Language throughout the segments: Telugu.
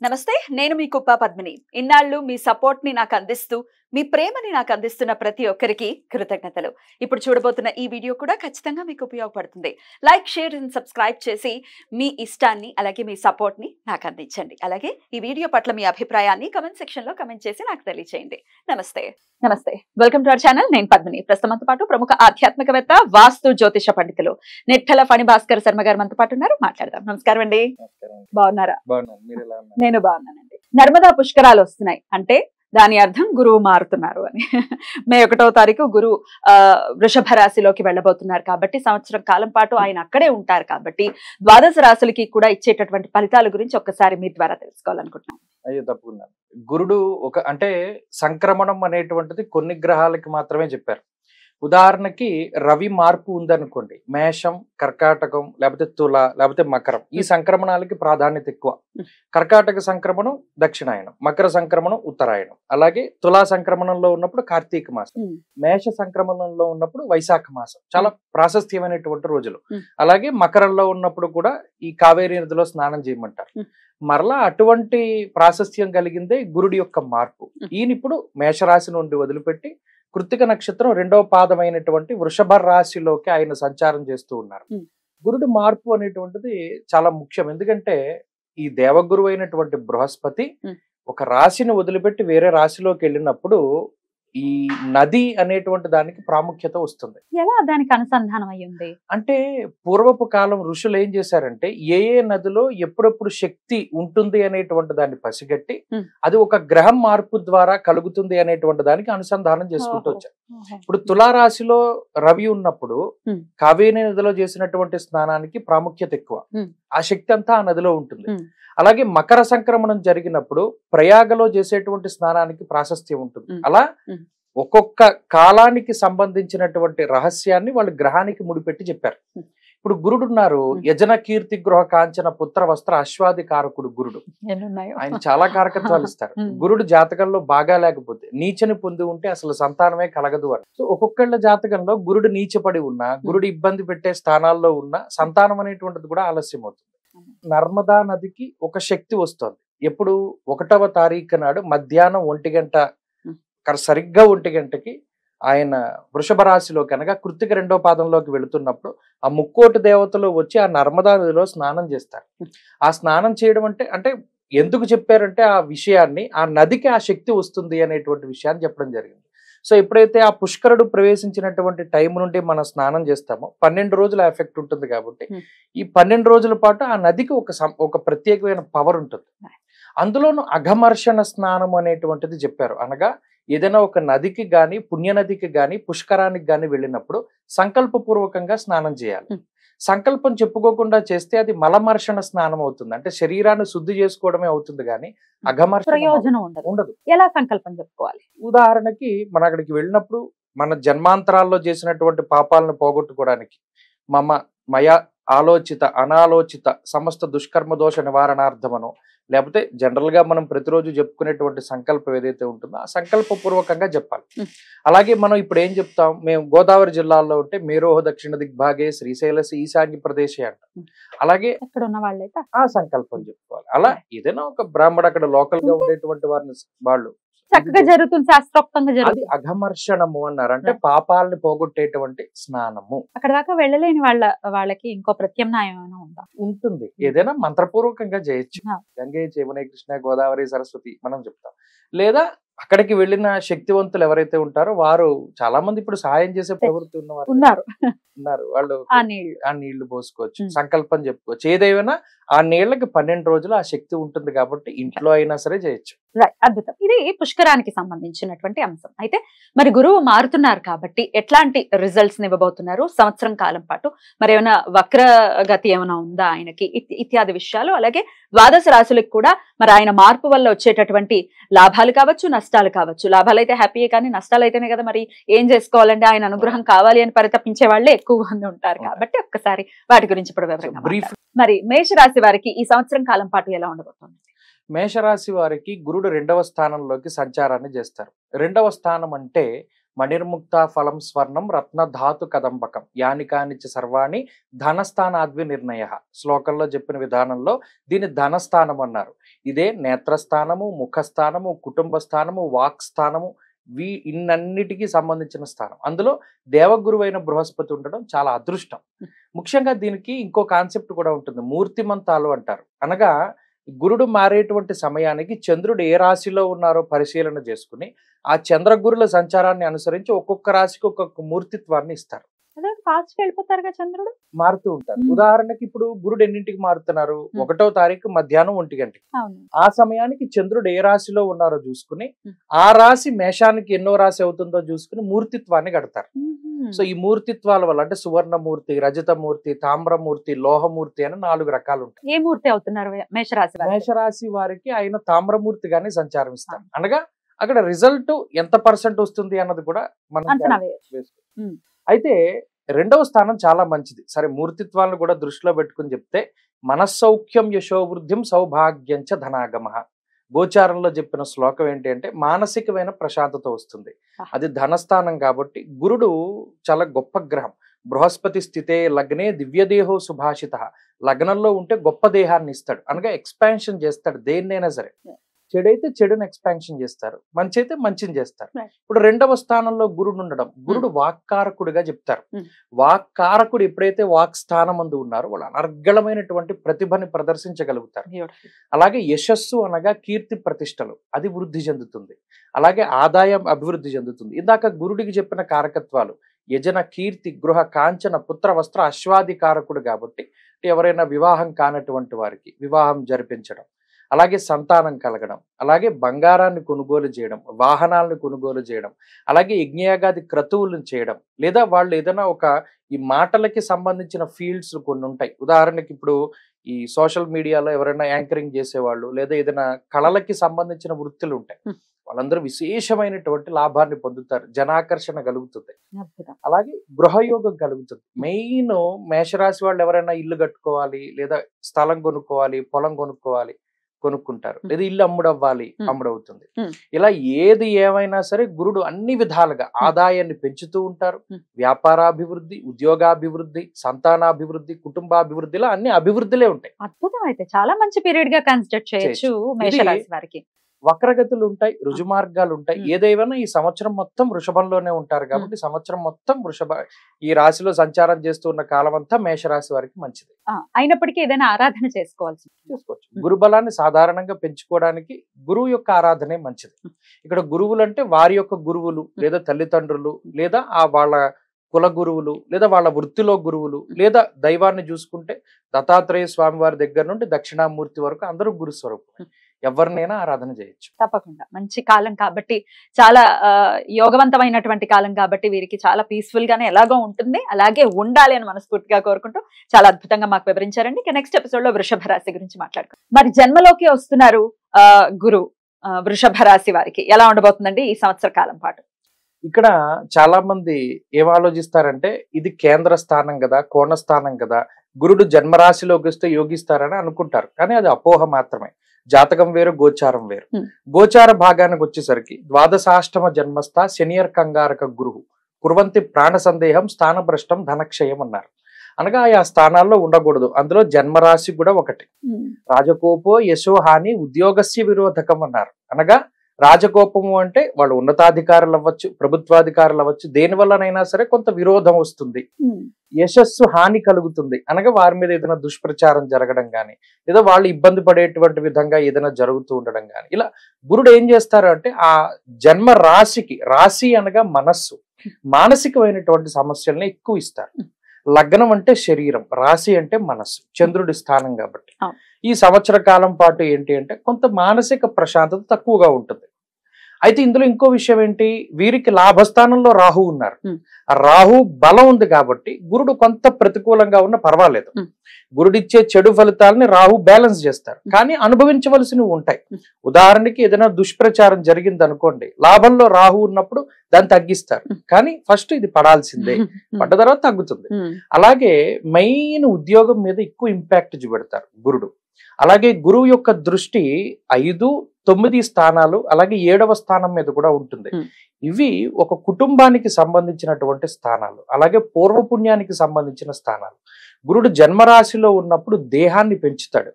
నమస్తే, నేను మీ కుప్ప పద్మిని. ఇన్నాళ్ళు మీ సపోర్ట్ ని నాకు అందిస్తూ, మీ ప్రేమని నాకు అందిస్తున్న ప్రతి ఒక్కరికి కృతజ్ఞతలు. ఇప్పుడు చూడబోతున్న ఈ వీడియో కూడా ఖచ్చితంగా మీకు ఉపయోగపడుతుంది. లైక్, షేర్ అండ్ సబ్స్క్రైబ్ చేసి మీ ఇష్టాన్ని అలాగే మీ సపోర్ట్ ని నాకు అందించండి. అలాగే ఈ వీడియో పట్ల మీ అభిప్రాయాన్ని కమెంట్ సెక్షన్ లో కమెంట్ చేసి నాకు తెలియజేయండి. నమస్తే. Welcome to our channel. నేను పద్మిని. ప్రస్తుతంతో పాటు ప్రముఖ ఆధ్యాత్మికవేత్త, వాస్తు జ్యోతిష పండితులు నెట్టల ఫణి భాస్కర్ శర్మ గారు మనతో పాటు ఉన్నారు. మాట్లాడదాం. నమస్కారం అండి. బాగున్నారా? నేను బాగున్నానండి. నర్మదా పుష్కరాలు వస్తున్నాయి అంటే దాని అర్థం గురువు మారుతున్నారు అని. మే 1వ తారీఖు గురువు వృషభ రాశిలోకి వెళ్ళబోతున్నారు కాబట్టి సంవత్సరం కాలం పాటు ఆయన అక్కడే ఉంటారు కాబట్టి ద్వాదశ రాశులకి కూడా ఇచ్చేటటువంటి ఫలితాల గురించి ఒక్కసారి మీ ద్వారా తెలుసుకోవాలనుకుంటున్నాను. అయ్యో తప్పకుండా. గురుడు అంటే సంక్రమణం అనేటువంటిది కొన్ని గ్రహాలకి మాత్రమే చెప్పారు. ఉదాహరణకి రవి మార్పు ఉందనుకోండి, మేషం, కర్కాటకం, లేకపోతే తుల, లేకపోతే మకరం, ఈ సంక్రమణాలకి ప్రాధాన్యత ఎక్కువ. కర్కాటక సంక్రమణం దక్షిణాయనం, మకర సంక్రమణం ఉత్తరాయణం, అలాగే తులా సంక్రమణంలో ఉన్నప్పుడు కార్తీక మాసం, మేష సంక్రమణంలో ఉన్నప్పుడు వైశాఖ మాసం, చాలా ప్రాశస్త్యమైనటువంటి రోజులు. అలాగే మకరంలో ఉన్నప్పుడు కూడా ఈ కావేరీ నదిలో స్నానం చేయమంటారు. మరలా అటువంటి ప్రాశస్త్యం కలిగిందే గురుడి యొక్క మార్పు. ఈయన ఇప్పుడు మేషరాశి నుండి వదిలిపెట్టి కృత్తిక నక్షత్రం 2వ పాదమైనటువంటి వృషభ రాశిలోకి ఆయన సంచారం చేస్తూ ఉన్నారు. గురుడి మార్పు అనేటువంటిది చాలా ముఖ్యం. ఎందుకంటే ఈ దేవగురువు అయినటువంటి బృహస్పతి ఒక రాశిని వదిలిపెట్టి వేరే రాశిలోకి వెళ్ళినప్పుడు ఈ నది అనేటువంటి దానికి ప్రాముఖ్యత వస్తుంది. ఎలా దానికి అనుసంధానం అయ్యింది అంటే పూర్వపు కాలం ఋషులు ఏం చేశారంటే ఏ నదిలో ఎప్పుడెప్పుడు శక్తి ఉంటుంది అనేటువంటి దాన్ని పసిగట్టి అది ఒక గ్రహం మార్పు ద్వారా కలుగుతుంది అనేటువంటి దానికి అనుసంధానం చేసుకుంటూ వచ్చారు. ఇప్పుడు తులారాశిలో రవి ఉన్నప్పుడు కావేరీ నదిలో చేసినటువంటి స్నానానికి ప్రాముఖ్యత ఎక్కువ. ఆ శక్తి అంతా ఆ నదిలో ఉంటుంది. అలాగే మకర సంక్రమణం జరిగినప్పుడు ప్రయాగలో చేసేటువంటి స్నానానికి ప్రాశస్త్యం ఉంటుంది. అలా ఒక్కొక్క కాలానికి సంబంధించినటువంటి రహస్యాన్ని వాళ్ళు గ్రహానికి ముడిపెట్టి చెప్పారు. ఇప్పుడు గురుడు ఉన్నారు, యజన కీర్తి గృహ కాంచన పుత్ర వస్త్ర అశ్వాది కారకుడు గురుడు. ఆయన చాలా కారకత్వాలు ఇస్తారు. గురుడు జాతకంలో బాగా లేకపోతే, నీచని పొంది ఉంటే అసలు సంతానమే కలగదు అని. సో ఒక్కొక్కళ్ళ జాతకంలో గురుడు నీచపడి ఉన్నా, గురుడు ఇబ్బంది పెట్టే స్థానాల్లో ఉన్న సంతానం అనేటువంటిది కూడా ఆలస్యం అవుతుంది. నర్మదా నదికి ఒక శక్తి వస్తుంది. ఎప్పుడు 1వ తారీఖు నాడు మధ్యాహ్నం 1 గంట, సరిగ్గా 1 గంటకి ఆయన వృషభ రాశిలో కనుక కృత్తిక 2వ పాదంలోకి వెళుతున్నప్పుడు ఆ ముక్కోటి దేవతలు వచ్చి ఆ నర్మదా నదిలో స్నానం చేస్తారు. ఆ స్నానం చేయడం అంటే ఎందుకు చెప్పారంటే ఆ విషయాన్ని, ఆ నదికి ఆ శక్తి వస్తుంది అనేటువంటి విషయాన్ని చెప్పడం జరిగింది. సో ఎప్పుడైతే ఆ పుష్కరుడు ప్రవేశించినటువంటి టైం నుండి మనం స్నానం చేస్తామో 12 రోజుల ఎఫెక్ట్ ఉంటుంది కాబట్టి ఈ 12 రోజుల పాటు ఆ నదికి ఒక ప్రత్యేకమైన పవర్ ఉంటుంది. అందులోనూ అఘమర్షణ స్నానం అనేటువంటిది చెప్పారు. అనగా ఏదైనా ఒక నదికి గాని, పుణ్యనదికి గాని, పుష్కరానికి గాని వెళ్ళినప్పుడు సంకల్పపూర్వకంగా స్నానం చేయాలి. సంకల్పం చెప్పుకోకుండా చేస్తే అది మలమర్షణ స్నానం అవుతుంది. అంటే శరీరాన్ని శుద్ధి చేసుకోవడమే అవుతుంది కానీ అఘమర్షణ ప్రయోజనం ఉండదు. ఎలా సంకల్పం చెప్పుకోవాలి? ఉదాహరణకి మనం అక్కడికి వెళ్ళినప్పుడు మన జన్మాంతరాల్లో చేసినటువంటి పాపాలను పోగొట్టుకోవడానికి మయ ఆలోచిత అనాలోచిత సమస్త దుష్కర్మ దోష నివారణార్థమనో, లేకపోతే జనరల్ గా మనం ప్రతిరోజు చెప్పుకునేటువంటి సంకల్పం ఏదైతే ఉంటుందో ఆ సంకల్పపూర్వకంగా చెప్పాలి. అలాగే మనం ఇప్పుడు ఏం చెప్తాం, మేము గోదావరి జిల్లాలో ఉంటే మేరోహ దక్షిణ దిగ్భాగే శ్రీశైలసి ఈశాన్య ప్రదేశే అంటాం. అలాగే అక్కడ ఉన్న వాళ్ళైతే ఆ సంకల్పం చెప్పుకోవాలి. అలా ఏదైనా ఒక బ్రాహ్మడు అక్కడ లోకల్ గా ఉండేటువంటి వారిని వాళ్ళు చక్కగా జరుగుతుంది, శాస్త్రోక్తంగా అది జరుగుతుంది. అఘమర్షణము అన్నారు. అంటే పాపాలని పోగొట్టేటువంటి స్నానము. అక్కడ దాకా వెళ్ళలేని వాళ్ళకి ఇంకో ప్రత్యామ్నాయం ఏమైనా ఉందా? ఉంటుంది. ఏదైనా మంత్రపూర్వకంగా చేయొచ్చు. గంగే యమునే కృష్ణ గోదావరి సరస్వతి మనం చెప్తాం. లేదా అక్కడికి వెళ్ళిన శక్తివంతులు ఎవరైతే ఉంటారో వారు చాలా మంది ఇప్పుడు సహాయం చేసే ప్రవృత్తి ఉన్నారు. వాళ్ళు ఆ నీళ్లు పోసుకోవచ్చు, సంకల్పం చెప్పుకోవచ్చు. ఏదైనా ఆ నీళ్లకి 12 రోజులు ఆ శక్తి ఉంటుంది కాబట్టి ఇంట్లో అయినా సరే చేయొచ్చు. అద్భుతం. ఇది పుష్కరానికి సంబంధించినటువంటి అంశం. అయితే మరి గురువు మారుతున్నారు కాబట్టి ఎట్లాంటి రిజల్ట్స్ ఇవ్వబోతున్నారు సంవత్సరం కాలం పాటు? మరి ఏమైనా వక్రగతి ఏమైనా ఉందా ఆయనకి? ఇత్యాది విషయాలు, అలాగే ద్వాదశ రాశులకు కూడా మరి ఆయన మార్పు వల్ల వచ్చేటటువంటి లాభాలు కావచ్చు, నష్టాలు కావచ్చు. లాభాలు అయితే హ్యాపీయే కానీ నష్టాలు అయితేనే కదా మరి ఏం చేసుకోవాలంటే ఆయన అనుగ్రహం కావాలి అని పరితపించే వాళ్ళే ఎక్కువ మంది ఉంటారు. కాబట్టి ఒక్కసారి వాటి గురించి ఇప్పుడు వివరంగా మరి మేషరాశి వారికి ఈ సంవత్సరం కాలం పాటు ఎలా ఉండబోతుంది? మేషరాశి వారికి గురుడు 2వ స్థానంలోకి సంచారాన్ని చేస్తారు. 2వ స్థానం అంటే మణిర్ముక్త ఫలం స్వర్ణం రత్నధాతు కదంబకం యాని కానిచ సర్వాణి ధనస్థానాద్వి నిర్ణయ శ్లోకంలో చెప్పిన విధానంలో దీన్ని ధనస్థానం అన్నారు. ఇదే నేత్రస్థానము, ముఖస్థానము, కుటుంబ స్థానము, వాక్ స్థానము, ఇన్నన్నిటికీ సంబంధించిన స్థానం. అందులో దేవగురువు అయిన బృహస్పతి ఉండడం చాలా అదృష్టం. ముఖ్యంగా దీనికి ఇంకో కాన్సెప్ట్ కూడా ఉంటుంది, మూర్తిమంతాలు అంటారు. అనగా గురుడు మారేటువంటి సమయానికి చంద్రుడు ఏ రాశిలో ఉన్నారో పరిశీలన చేసుకుని ఆ చంద్రగురుల సంచారాన్ని అనుసరించి ఒక్కొక్క రాశికి ఒక్కొక్క మూర్తిత్వాన్ని ఇస్తారు. ఫాస్ట్ వెళ్ళిపోతారుగా చంద్రుడు, మారుతూ ఉంటారు. ఉదాహరణకి ఇప్పుడు గురుడు ఎన్నింటికి మారుతున్నారు, 1వ తారీఖు మధ్యాహ్నం 1 గంటకి. ఆ సమయానికి చంద్రుడు ఏ రాశిలో ఉన్నారో చూసుకుని ఆ రాశి మేషానికి ఎన్నో రాశి అవుతుందో చూసుకుని మూర్తిత్వాన్ని కడతారు. సో ఈ మూర్తిత్వాల వల్ల అంటే సువర్ణమూర్తి, రజతమూర్తి, తామ్రమూర్తి, లోహమూర్తి అని 4 రకాలు ఉంటాయి. ఏ మూర్తి అవుతున్నారు మేషరాశి? మేషరాశి వారికి ఆయన తామ్రమూర్తిగానే సంచారం ఇస్తారు. అనగా అక్కడ రిజల్ట్ ఎంత % వస్తుంది అన్నది కూడా మనం వేసుకోవచ్చు. అయితే 2వ స్థానం చాలా మంచిది. సరే, మూర్తిత్వాలను కూడా దృష్టిలో పెట్టుకుని చెప్తే మనస్సౌఖ్యం యశోవృద్ధిం సౌభాగ్యంచ ధనాగమ. గోచారంలో చెప్పిన శ్లోకం ఏంటి అంటే మానసికమైన ప్రశాంతత వస్తుంది. అది ధనస్థానం కాబట్టి గురుడు చాలా గొప్ప గ్రహం. బృహస్పతి స్థితే లగ్నే దివ్యదేహో సుభాషిత. లగ్నంలో ఉంటే గొప్ప దేహాన్ని ఇస్తాడు, అనగా ఎక్స్పాన్షన్ చేస్తాడు దేన్నైనా సరే. చెడైతే చెడుని ఎక్స్పాన్షన్ చేస్తారు, మంచి అయితే మంచిని చేస్తారు. ఇప్పుడు 2వ స్థానంలో గురుడు ఉండడం, గురుడు వాక్కారకుడిగా చెప్తారు. వాక్కారకుడు ఎప్పుడైతే వాక్ స్థానం అందు ఉన్నారో వాళ్ళు అనర్గళమైనటువంటి ప్రతిభని ప్రదర్శించగలుగుతారు. అలాగే యశస్సు అనగా కీర్తి ప్రతిష్టలు, అది వృద్ధి చెందుతుంది. అలాగే ఆదాయం అభివృద్ధి చెందుతుంది. ఇందాక గురుడికి చెప్పిన కారకత్వాలు యజన, కీర్తి, గృహ, కాంచన, పుత్ర, వస్త్ర, అశ్వాది కారకుడు కాబట్టి ఎవరైనా వివాహం కానటువంటి వారికి వివాహం జరిపించడం, అలాగే సంతానం కలగడం, అలాగే బంగారాన్ని కొనుగోలు చేయడం, వాహనాలను కొనుగోలు చేయడం, అలాగే యజ్ఞయాగాది క్రతువులను చేయడం, లేదా వాళ్ళు ఏదైనా ఈ మాటలకి సంబంధించిన ఫీల్డ్స్ కొన్ని ఉంటాయి. ఉదాహరణకి ఇప్పుడు ఈ సోషల్ మీడియాలో ఎవరైనా యాంకరింగ్ చేసేవాళ్ళు, లేదా ఏదైనా కళలకి సంబంధించిన వృత్తులు ఉంటాయి, వాళ్ళందరూ విశేషమైనటువంటి లాభాన్ని పొందుతారు, జనాకర్షణ కలుగుతుంది. అలాగే గృహయోగం కలుగుతుంది. మెయిన్ మేషరాశి వాళ్ళు ఎవరైనా ఇల్లు కట్టుకోవాలి, లేదా స్థలం కొనుక్కోవాలి, పొలం కొనుక్కుంటారు, లేదా ఇల్లు అమ్ముడవుతుంది. ఇలా ఏది ఏమైనా సరే గురుడు అన్ని విధాలుగా ఆదాయాన్ని పెంచుతూ ఉంటారు. వ్యాపారాభివృద్ధి, ఉద్యోగాభివృద్ధి, సంతానాభివృద్ధి, కుటుంబాభివృద్ధిలో అన్ని అభివృద్ధిలే ఉంటాయి. అద్భుతం. అయితే చాలా మంచి పీరియడ్ గా కన్సిడర్ చేయొచ్చు మేషరాశి వారికి. వక్రగతులు ఉంటాయి, రుజు మార్గాలు ఉంటాయి. ఏదైనా ఈ సంవత్సరం మొత్తం వృషభంలోనే ఉంటారు కాబట్టి సంవత్సరం మొత్తం ఈ రాశిలో సంచారం చేస్తున్న కాలం అంతా మేషరాశి వారికి మంచిది. అయినప్పటికీ ఏదైనా ఆరాధన చేసుకోవచ్చు. గురుబలాన్ని సాధారణంగా పెంచుకోవడానికి గురువు యొక్క ఆరాధనే మంచిది. ఇక్కడ గురువులు అంటే వారి యొక్క గురువులు, లేదా తల్లిదండ్రులు, లేదా వాళ్ళ కుల గురువులు, లేదా వాళ్ళ వృత్తిలో గురువులు, లేదా దైవాన్ని చూసుకుంటే దత్తాత్రేయ స్వామి వారి దగ్గర నుండి దక్షిణామూర్తి వరకు అందరూ గురు స్వరూపం. ఎవరినైనా ఆరాధన చేయొచ్చు. తప్పకుండా మంచి కాలం కాబట్టి, చాలా యోగవంతమైనటువంటి కాలం కాబట్టి వీరికి చాలా పీస్ఫుల్ గానే ఎలాగో ఉంటుంది, అలాగే ఉండాలి అని మనస్ఫూర్తిగా కోరుకుంటూ చాలా అద్భుతంగా మాకు వివరించారండి. నెక్స్ట్ ఎపిసోడ్ లో వృషభ రాశి గురించి మాట్లాడుకుందాం. మరి జన్మలోకి వస్తున్నారు గురు, వృషభ రాశి వారికి ఎలా ఉండబోతుందండి ఈ సంవత్సర కాలం పాటు? ఇక్కడ చాలా మంది ఏం ఆలోచిస్తారంటే ఇది కేంద్ర స్థానం కదా, కోణ స్థానం కదా, గురుడు జన్మరాశిలోకి వస్తే యోగిస్తారని అనుకుంటారు. కానీ అది అపోహ మాత్రమే. జాతకం వేరు, గోచారం వేరు. గోచార భాగానికి వచ్చేసరికి ద్వాదశాష్టమ జన్మస్థ శనియర్ కంగారక గురువు కుర్వంతి ప్రాణ సందేహం స్థానభ్రష్టం ధనక్షయం అన్నారు. అనగా ఆయా స్థానాల్లో ఉండకూడదు. అందులో జన్మరాశి కూడా ఒకటి. రాజకోపో యశోహాని ఉద్యోగస్య విరోధకం అన్నారు. అనగా రాజకోపము అంటే వాళ్ళు ఉన్నతాధికారులు అవ్వచ్చు, ప్రభుత్వాధికారులు అవ్వచ్చు, దేని వల్లనైనా సరే కొంత విరోధం వస్తుంది. యశస్సు హాని కలుగుతుంది, అనగా వారి మీద ఏదైనా దుష్ప్రచారం జరగడం కానీ, లేదా వాళ్ళు ఇబ్బంది పడేటువంటి విధంగా ఏదైనా జరుగుతూ ఉండడం కానీ. ఇలా గురుడు ఏం చేస్తారు అంటే ఆ జన్మ రాశికి, రాశి అనగా మనస్సు, మానసికమైనటువంటి సమస్యల్ని ఎక్కువ ఇస్తారు. లగ్నం అంటే శరీరం, రాశి అంటే మనస్సు, చంద్రుడి స్థానం కాబట్టి ఈ సంవత్సర కాలం పాటు ఏంటి అంటే కొంత మానసిక ప్రశాంతత తక్కువగా ఉంటుంది. అయితే ఇందులో ఇంకో విషయం ఏంటి, వీరికి లాభస్థానంలో రాహు ఉన్నారు. ఆ రాహు బలం ఉంది కాబట్టి గురుడు కొంత ప్రతికూలంగా ఉన్న పర్వాలేదు. గురుడిచ్చే చెడు ఫలితాలని రాహు బ్యాలెన్స్ చేస్తారు, కానీ అనుభవించవలసినవి ఉంటాయి. ఉదాహరణకి ఏదైనా దుష్ప్రచారం జరిగింది అనుకోండి, లాభంలో రాహు ఉన్నప్పుడు దాన్ని తగ్గిస్తారు, కానీ ఫస్ట్ ఇది పడాల్సిందే, పడ్డ తర్వాత తగ్గుతుంది. అలాగే మెయిన్ ఉద్యోగం మీద ఎక్కువ ఇంపాక్ట్ చూపెడతారు గురుడు. అలాగే గురువు యొక్క దృష్టి 5, 9 స్థానాలు, అలాగే 7వ స్థానం మీద కూడా ఉంటుంది. ఇవి ఒక కుటుంబానికి సంబంధించినటువంటి స్థానాలు, అలాగే పూర్వపుణ్యానికి సంబంధించిన స్థానాలు. గురుడు జన్మరాశిలో ఉన్నప్పుడు దేహాన్ని పెంచుతాడు,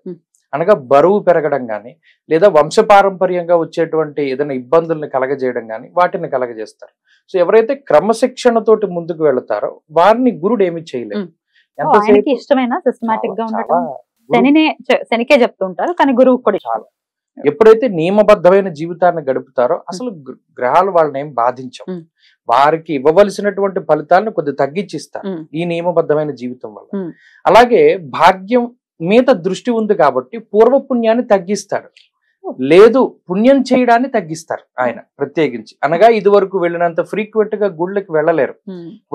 అనగా బరువు పెరగడం కానీ, లేదా వంశపారంపర్యంగా వచ్చేటువంటి ఏదైనా ఇబ్బందుల్ని కలగజేయడం కానీ వాటిని కలగజేస్తారు. సో ఎవరైతే క్రమశిక్షణతోటి ముందుకు వెళతారో వారిని గురుడు ఏమి చేయలేదు. ఆయనకి ఇష్టమైన సిస్టమాటిక్ గా ఉండటం శనికే చెప్తుంటారు, కానీ గురువు కూడా చాలా. ఎప్పుడైతే నియమబద్ధమైన జీవితాన్ని గడుపుతారో అసలు గ్రహాలు వాళ్ళని ఏం బాధించవు. వారికి ఇవ్వవలసినటువంటి ఫలితాలను కొద్దిగా తగ్గించిస్తారు ఈ నియమబద్ధమైన జీవితం వల్ల. అలాగే భాగ్యం మీద దృష్టి ఉంది కాబట్టి పూర్వపుణ్యాన్ని తగ్గిస్తాడు, లేదు పుణ్యం చేయడాన్ని తగ్గిస్తారు ఆయన ప్రత్యేకించి. అనగా ఇది వరకు వెళ్ళినంత ఫ్రీక్వెంట్ గా గుళ్ళకి వెళ్ళలేరు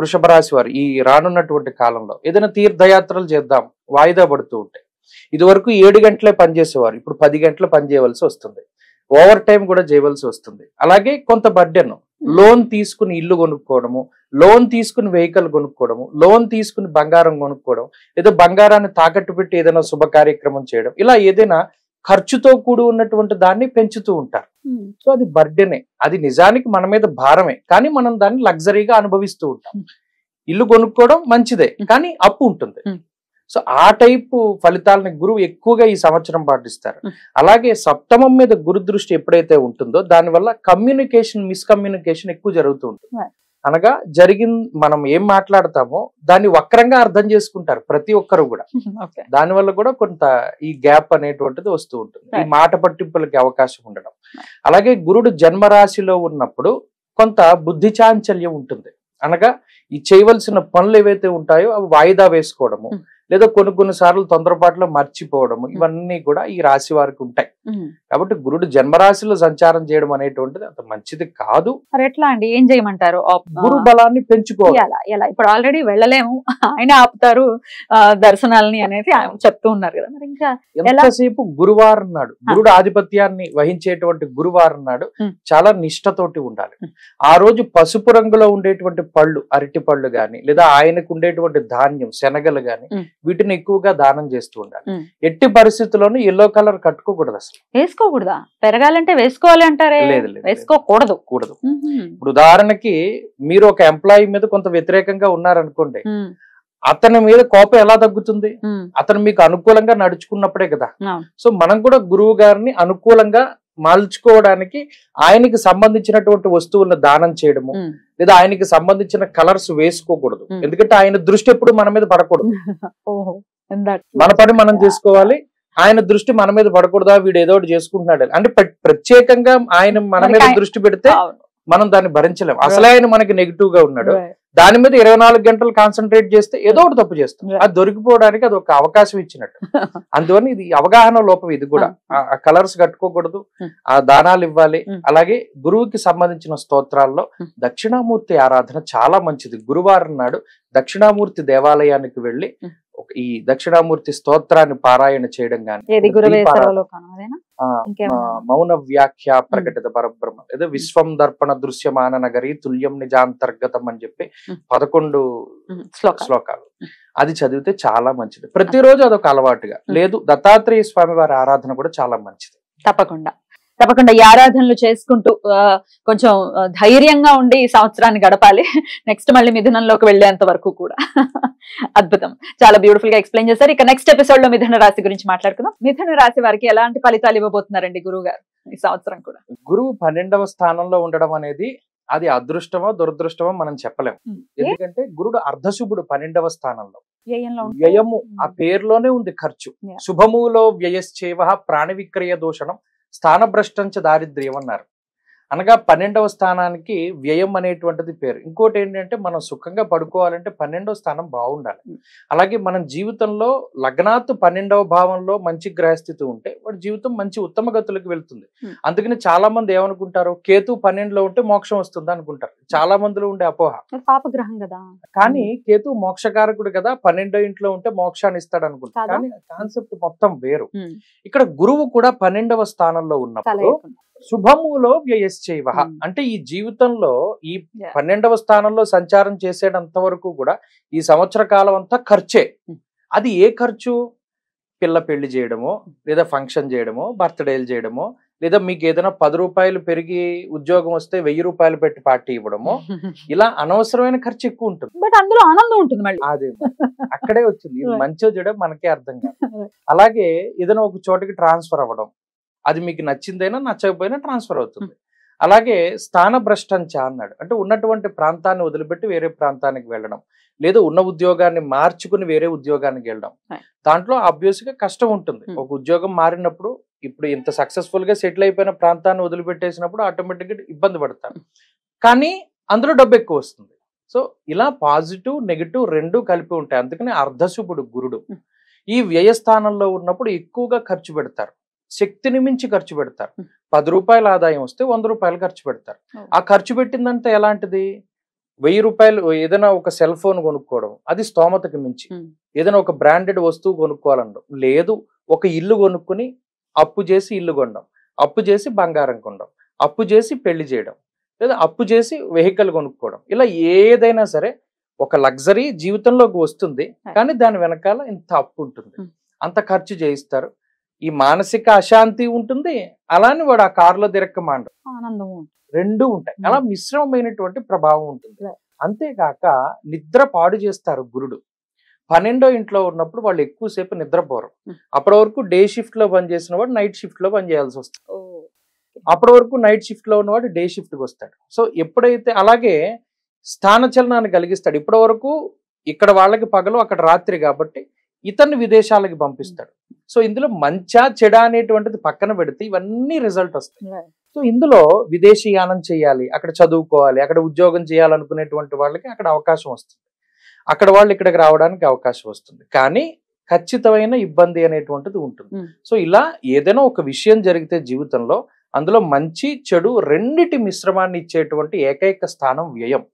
వృషభ రాశి వారు. ఈ రానున్నటువంటి కాలంలో ఏదైనా తీర్థయాత్రలు చేద్దాం వాయిదా పడుతూ ఉంటాయి. ఇది వరకు 7 గంటలే పనిచేసేవారు, ఇప్పుడు 10 గంటలు పనిచేయవలసి వస్తుంది, ఓవర్ టైం కూడా చేయవలసి వస్తుంది. అలాగే కొంత బడ్డెను లోన్ తీసుకుని ఇల్లు కొనుక్కోవడము, లోన్ తీసుకుని వెహికల్ కొనుక్కోవడము, లోన్ తీసుకుని బంగారం కొనుక్కోవడం, ఏదో బంగారాన్ని తాకట్టు పెట్టి ఏదైనా శుభ కార్యక్రమం చేయడం, ఇలా ఏదైనా ఖర్చుతో కూడి ఉన్నటువంటి దాన్ని పెంచుతూ ఉంటారు. సో అది బర్డెనే, అది నిజానికి మన మీద భారమే, కానీ మనం దాన్ని లగ్జరీగా అనుభవిస్తూ ఉంటాం. ఇల్లు కొనుక్కోవడం మంచిదే, కానీ అప్పు ఉంటుంది. సో ఆ టైపు ఫలితాలని గురువు ఎక్కువగా ఈ సంవత్సరం పాటిస్తారు. అలాగే సప్తమం మీద గురు దృష్టి ఎప్పుడైతే ఉంటుందో దానివల్ల మిస్కమ్యూనికేషన్ ఎక్కువ జరుగుతూ ఉంటుంది. అనగా మనం ఏం మాట్లాడతామో దాన్ని వక్రంగా అర్థం చేసుకుంటారు ప్రతి ఒక్కరు కూడా. దానివల్ల కూడా కొంత ఈ గ్యాప్ అనేటువంటిది వస్తూ ఉంటుంది, ఈ మాట పట్టింపులకి అవకాశం ఉండడం. అలాగే గురుడు జన్మరాశిలో ఉన్నప్పుడు కొంత బుద్ధి చాంచల్యం ఉంటుంది, అనగా ఈ చేయవలసిన పనులు ఏవైతే ఉంటాయో అవి వాయిదా వేసుకోవడము, లేదా కొన్నిసార్లు తొందరపాటులో మర్చిపోవడము, ఇవన్నీ కూడా ఈ రాశి వారికి ఉంటాయి. కాబట్టి గురుడు జన్మరాశిలో సంచారం చేయడం అనేటువంటిది అంత మంచిది కాదు. మరి ఎట్లా అండి, ఏం చేయమంటారు? గురు బలాన్ని పెంచుకోవాలి. ఇప్పుడు ఆల్రెడీ వెళ్ళలేము, ఆయన ఆపుతారు దర్శనాలని అనేది చెప్తూ ఉన్నారు కదా, మరి ఇంకా ఎంతసేపు గురువారం నాడు గురుడు ఆధిపత్యాన్ని వహించేటువంటి గురువారం నాడు చాలా నిష్ఠతోటి ఉండాలి. ఆ రోజు పసుపు రంగులో ఉండేటువంటి పళ్ళు, అరటి పళ్ళు గాని, లేదా ఆయనకు ఉండేటువంటి ధాన్యం శనగలు గాని, వీటిని ఎక్కువగా దానం చేస్తూ ఉండాలి. ఎట్టి పరిస్థితుల్లోనూ ఎల్లో కలర్ కట్టుకోకూడదు, అసలు వేసుకోకూడదా? పెరగాలంటే వేసుకోవాలి అంటారే, వేసుకోకూడదు. ఇప్పుడు ఉదాహరణకి మీరు ఒక ఎంప్లాయీ మీద కొంత వ్యతిరేకంగా ఉన్నారనుకోండి, అతని మీద కోపం ఎలా తగ్గుతుంది? అతను మీకు అనుకూలంగా నడుచుకున్నప్పుడే కదా. సో మనం కూడా గురువు గారిని అనుకూలంగా మలుచుకోవడానికి ఆయనకి సంబంధించినటువంటి వస్తువులను దానం చేయడము, లేదా ఆయనకి సంబంధించిన కలర్స్ వేసుకోకూడదు, ఎందుకంటే ఆయన దృష్టి ఎప్పుడు మన మీద పడకూడదు. మన పని మనం చేసుకోవాలి, ఆయన దృష్టి మన మీద పడకూడదా, వీడు ఏదో ఒకటి చేసుకుంటున్నాడు అంటే ప్రత్యేకంగా ఆయన మన మీద దృష్టి పెడితే మనం దాన్ని భరించలేము. అసలే ఆయన మనకి నెగిటివ్ గా ఉన్నాడు, దాని మీద 24 గంటలు కాన్సన్ట్రేట్ చేస్తే ఏదో ఒకటి తప్పు చేస్తాం. అది దొరికిపోవడానికి అది ఒక అవకాశం ఇచ్చినట్టు. అందువల్ల ఇది అవగాహన లోపం. ఇది కూడా ఆ కలర్స్ కట్టుకోకూడదు, ఆ దానాలు ఇవ్వాలి. అలాగే గురువుకి సంబంధించిన స్తోత్రాల్లో దక్షిణామూర్తి ఆరాధన చాలా మంచిది. గురువారం నాడు దక్షిణామూర్తి దేవాలయానికి వెళ్లి ఈ దక్షిణామూర్తి స్తోత్రాన్ని పారాయణ చేయడం గాని, మౌన వ్యాఖ్య ప్రకటిత పరబ్రహ్మ, లేదా విశ్వం దర్పణ దృశ్యమాన నగరి తుల్యం నిజాంతర్గతం అని చెప్పి 11 శ్లోకాలు, అది చదివితే చాలా మంచిది. ప్రతిరోజు అదొక అలవాటుగా. లేదు దత్తాత్రేయ స్వామి వారి ఆరాధన కూడా చాలా మంచిది. తప్పకుండా ఈ ఆరాధనలు చేసుకుంటూ కొంచెం ధైర్యంగా ఉండి ఈ సంవత్సరాన్ని గడపాలి. నెక్స్ట్ మళ్ళీ మిథునంలోకి వెళ్లేంత వరకు కూడా. అద్భుతం, చాలా బ్యూటిఫుల్ గా ఎక్స్ప్లెయిన్ చేశారు. ఇక నెక్స్ట్ ఎపిసోడ్ లో మిథున రాశి గురించి మాట్లాడుకుందాం. మిథున రాశి వారికి ఎలాంటి ఫలితాలు ఇవ్వబోతున్నారండి గురువు గారు ఈ సంవత్సరం కూడా? గురువు 12వ స్థానంలో ఉండడం అనేది అది అదృష్టమో దురదృష్టమో మనం చెప్పలేము. ఎందుకంటే గురుడు అర్ధశుభుడు 12వ స్థానంలో. వ్యయము ఆ పేరులోనే ఉంది, ఖర్చు. శుభములో వ్యయశ్చేవ ప్రాణ విక్రయ దూషణం స్థానభ్రష్టంచ దారిద్ర్యం అన్నారు. అనగా 12వ స్థానానికి వ్యయం అనేటువంటిది పేరు. ఇంకోటి ఏంటంటే మనం సుఖంగా పడుకోవాలంటే 12వ స్థానం బాగుండాలి. అలాగే మనం జీవితంలో లగ్నాత్తు 12వ భావంలో మంచి గ్రహస్థితి ఉంటే వాడి జీవితం మంచి ఉత్తమ గతులకు వెళ్తుంది. అందుకని చాలా మంది ఏమనుకుంటారు, కేతు 12లో ఉంటే మోక్షం వస్తుంది అనుకుంటారు. చాలా మందిలో ఉండే అపోహ. పాపగ్రహం కదా, కానీ కేతు మోక్షకారకుడు కదా, 12వ ఇంట్లో ఉంటే మోక్షాన్ని ఇస్తాడు అనుకుంటారు. కానీ కాన్సెప్ట్ మొత్తం వేరు. ఇక్కడ గురువు కూడా 12వ స్థానంలో ఉన్నప్పుడు శుభములో వ్యయశ్చైవ అంటే ఈ జీవితంలో ఈ 12వ స్థానంలో సంచారం చేసేటంత వరకు కూడా ఈ సంవత్సర కాలం అంతా ఖర్చే. అది ఏ ఖర్చు? పిల్ల పెళ్లి చేయడమో, లేదా ఫంక్షన్ చేయడమో, బర్త్డేలు చేయడమో, లేదా మీకు ఏదైనా 10 రూపాయలు పెరిగి ఉద్యోగం వస్తే 1000 రూపాయలు పెట్టి పార్టీ ఇవ్వడమో, ఇలా అనవసరమైన ఖర్చు ఎక్కువ ఉంటుంది. బట్ అందులో ఆనందం ఉంటుంది మళ్ళీ. అదే అక్కడే వచ్చింది. ఇది మంచో చెడో మనకే అర్థం కాదు. అలాగే ఏదైనా ఒక చోటకి ట్రాన్స్ఫర్ అవ్వడం, అది మీకు నచ్చిందైనా నచ్చకపోయినా ట్రాన్స్ఫర్ అవుతుంది. అలాగే స్థాన భ్రష్టంచ అన్నాడు, అంటే ఉన్నటువంటి ప్రాంతాన్ని వదిలిపెట్టి వేరే ప్రాంతానికి వెళ్ళడం, లేదా ఉన్న ఉద్యోగాన్ని మార్చుకుని వేరే ఉద్యోగానికి వెళ్ళడం. దాంట్లో ఆబ్వియస్ గా కష్టం ఉంటుంది. ఒక ఉద్యోగం మారినప్పుడు, ఇప్పుడు ఇంత సక్సెస్ఫుల్ గా సెటిల్ అయిపోయిన ప్రాంతాన్ని వదిలిపెట్టేసినప్పుడు ఆటోమేటిక్ గా ఇబ్బంది పడతారు. కానీ అందులో డబ్బు ఎక్కువ వస్తుంది. సో ఇలా పాజిటివ్ నెగిటివ్ రెండు కలిపి ఉంటాయి. అందుకని అర్ధశుభుడు గురుడు. ఈ వ్యయస్థానంలో ఉన్నప్పుడు ఎక్కువగా ఖర్చు పెడతారు, శక్తిని మించి ఖర్చు పెడతారు. 10 రూపాయల ఆదాయం వస్తే 100 రూపాయలు ఖర్చు పెడతారు. ఆ ఖర్చు పెట్టిందంటే ఎలాంటిది? 1000 రూపాయలు ఏదైనా ఒక సెల్ ఫోన్ కొనుక్కోవడం, అది స్తోమతకి మించి. ఏదైనా ఒక బ్రాండెడ్ వస్తువు కొనుక్కోవాలనడం లేదు, ఒక ఇల్లు కొనుక్కుని అప్పు చేసి ఇల్లు కొనడం, అప్పు చేసి బంగారం కొనడం, అప్పు చేసి పెళ్లి చేయడం, లేదా అప్పు చేసి వెహికల్ కొనుక్కోవడం. ఇలా ఏదైనా సరే ఒక లగ్జరీ జీవితంలోకి వస్తుంది, కానీ దాని వెనకాల ఇంత అప్పు ఉంటుంది, అంత ఖర్చు చేయిస్తారు. ఈ మానసిక అశాంతి ఉంటుంది, అలానే వాడు ఆ కారులో తిరక్కమాండు రెండు ఉంటాయి. అలా మిశ్రమమైనటువంటి ప్రభావం ఉంటుంది. అంతేకాక నిద్ర పాడు చేస్తారు గురుడు. 12వ ఇంట్లో ఉన్నప్పుడు వాళ్ళు ఎక్కువసేపు నిద్రపోరు. అప్పటి వరకు డే షిఫ్ట్ లో పనిచేసిన వాడు నైట్ షిఫ్ట్ లో పనిచేయాల్సి వస్తుంది. అప్పటి వరకు నైట్ షిఫ్ట్ లో ఉన్నవాడు డే షిఫ్ట్ కి వస్తాడు. సో ఎప్పుడైతే అలాగే స్థానచలనాన్ని కలిగిస్తాడు. ఇప్పటి వరకు ఇక్కడ వాళ్ళకి పగలు, అక్కడ రాత్రి కాబట్టి ఇతన్ని విదేశాలకి పంపిస్తాడు. సో ఇందులో మంచా చెడా అనేటువంటిది పక్కన పెడితే ఇవన్నీ రిజల్ట్ వస్తాయి. సో ఇందులో విదేశీయానం చేయాలి, అక్కడ చదువుకోవాలి, అక్కడ ఉద్యోగం చేయాలనుకునేటువంటి వాళ్ళకి అక్కడ అవకాశం వస్తుంది, అక్కడ వాళ్ళు ఇక్కడికి రావడానికి అవకాశం వస్తుంది. కానీ ఖచ్చితమైన ఇబ్బంది అనేటువంటిది ఉంటుంది. సో ఇలా ఏదైనా ఒక విషయం జరిగితే జీవితంలో అందులో మంచి చెడు రెండిటి మిశ్రమాన్ని ఇచ్చేటువంటి ఏకైక స్థానం వ్యయం.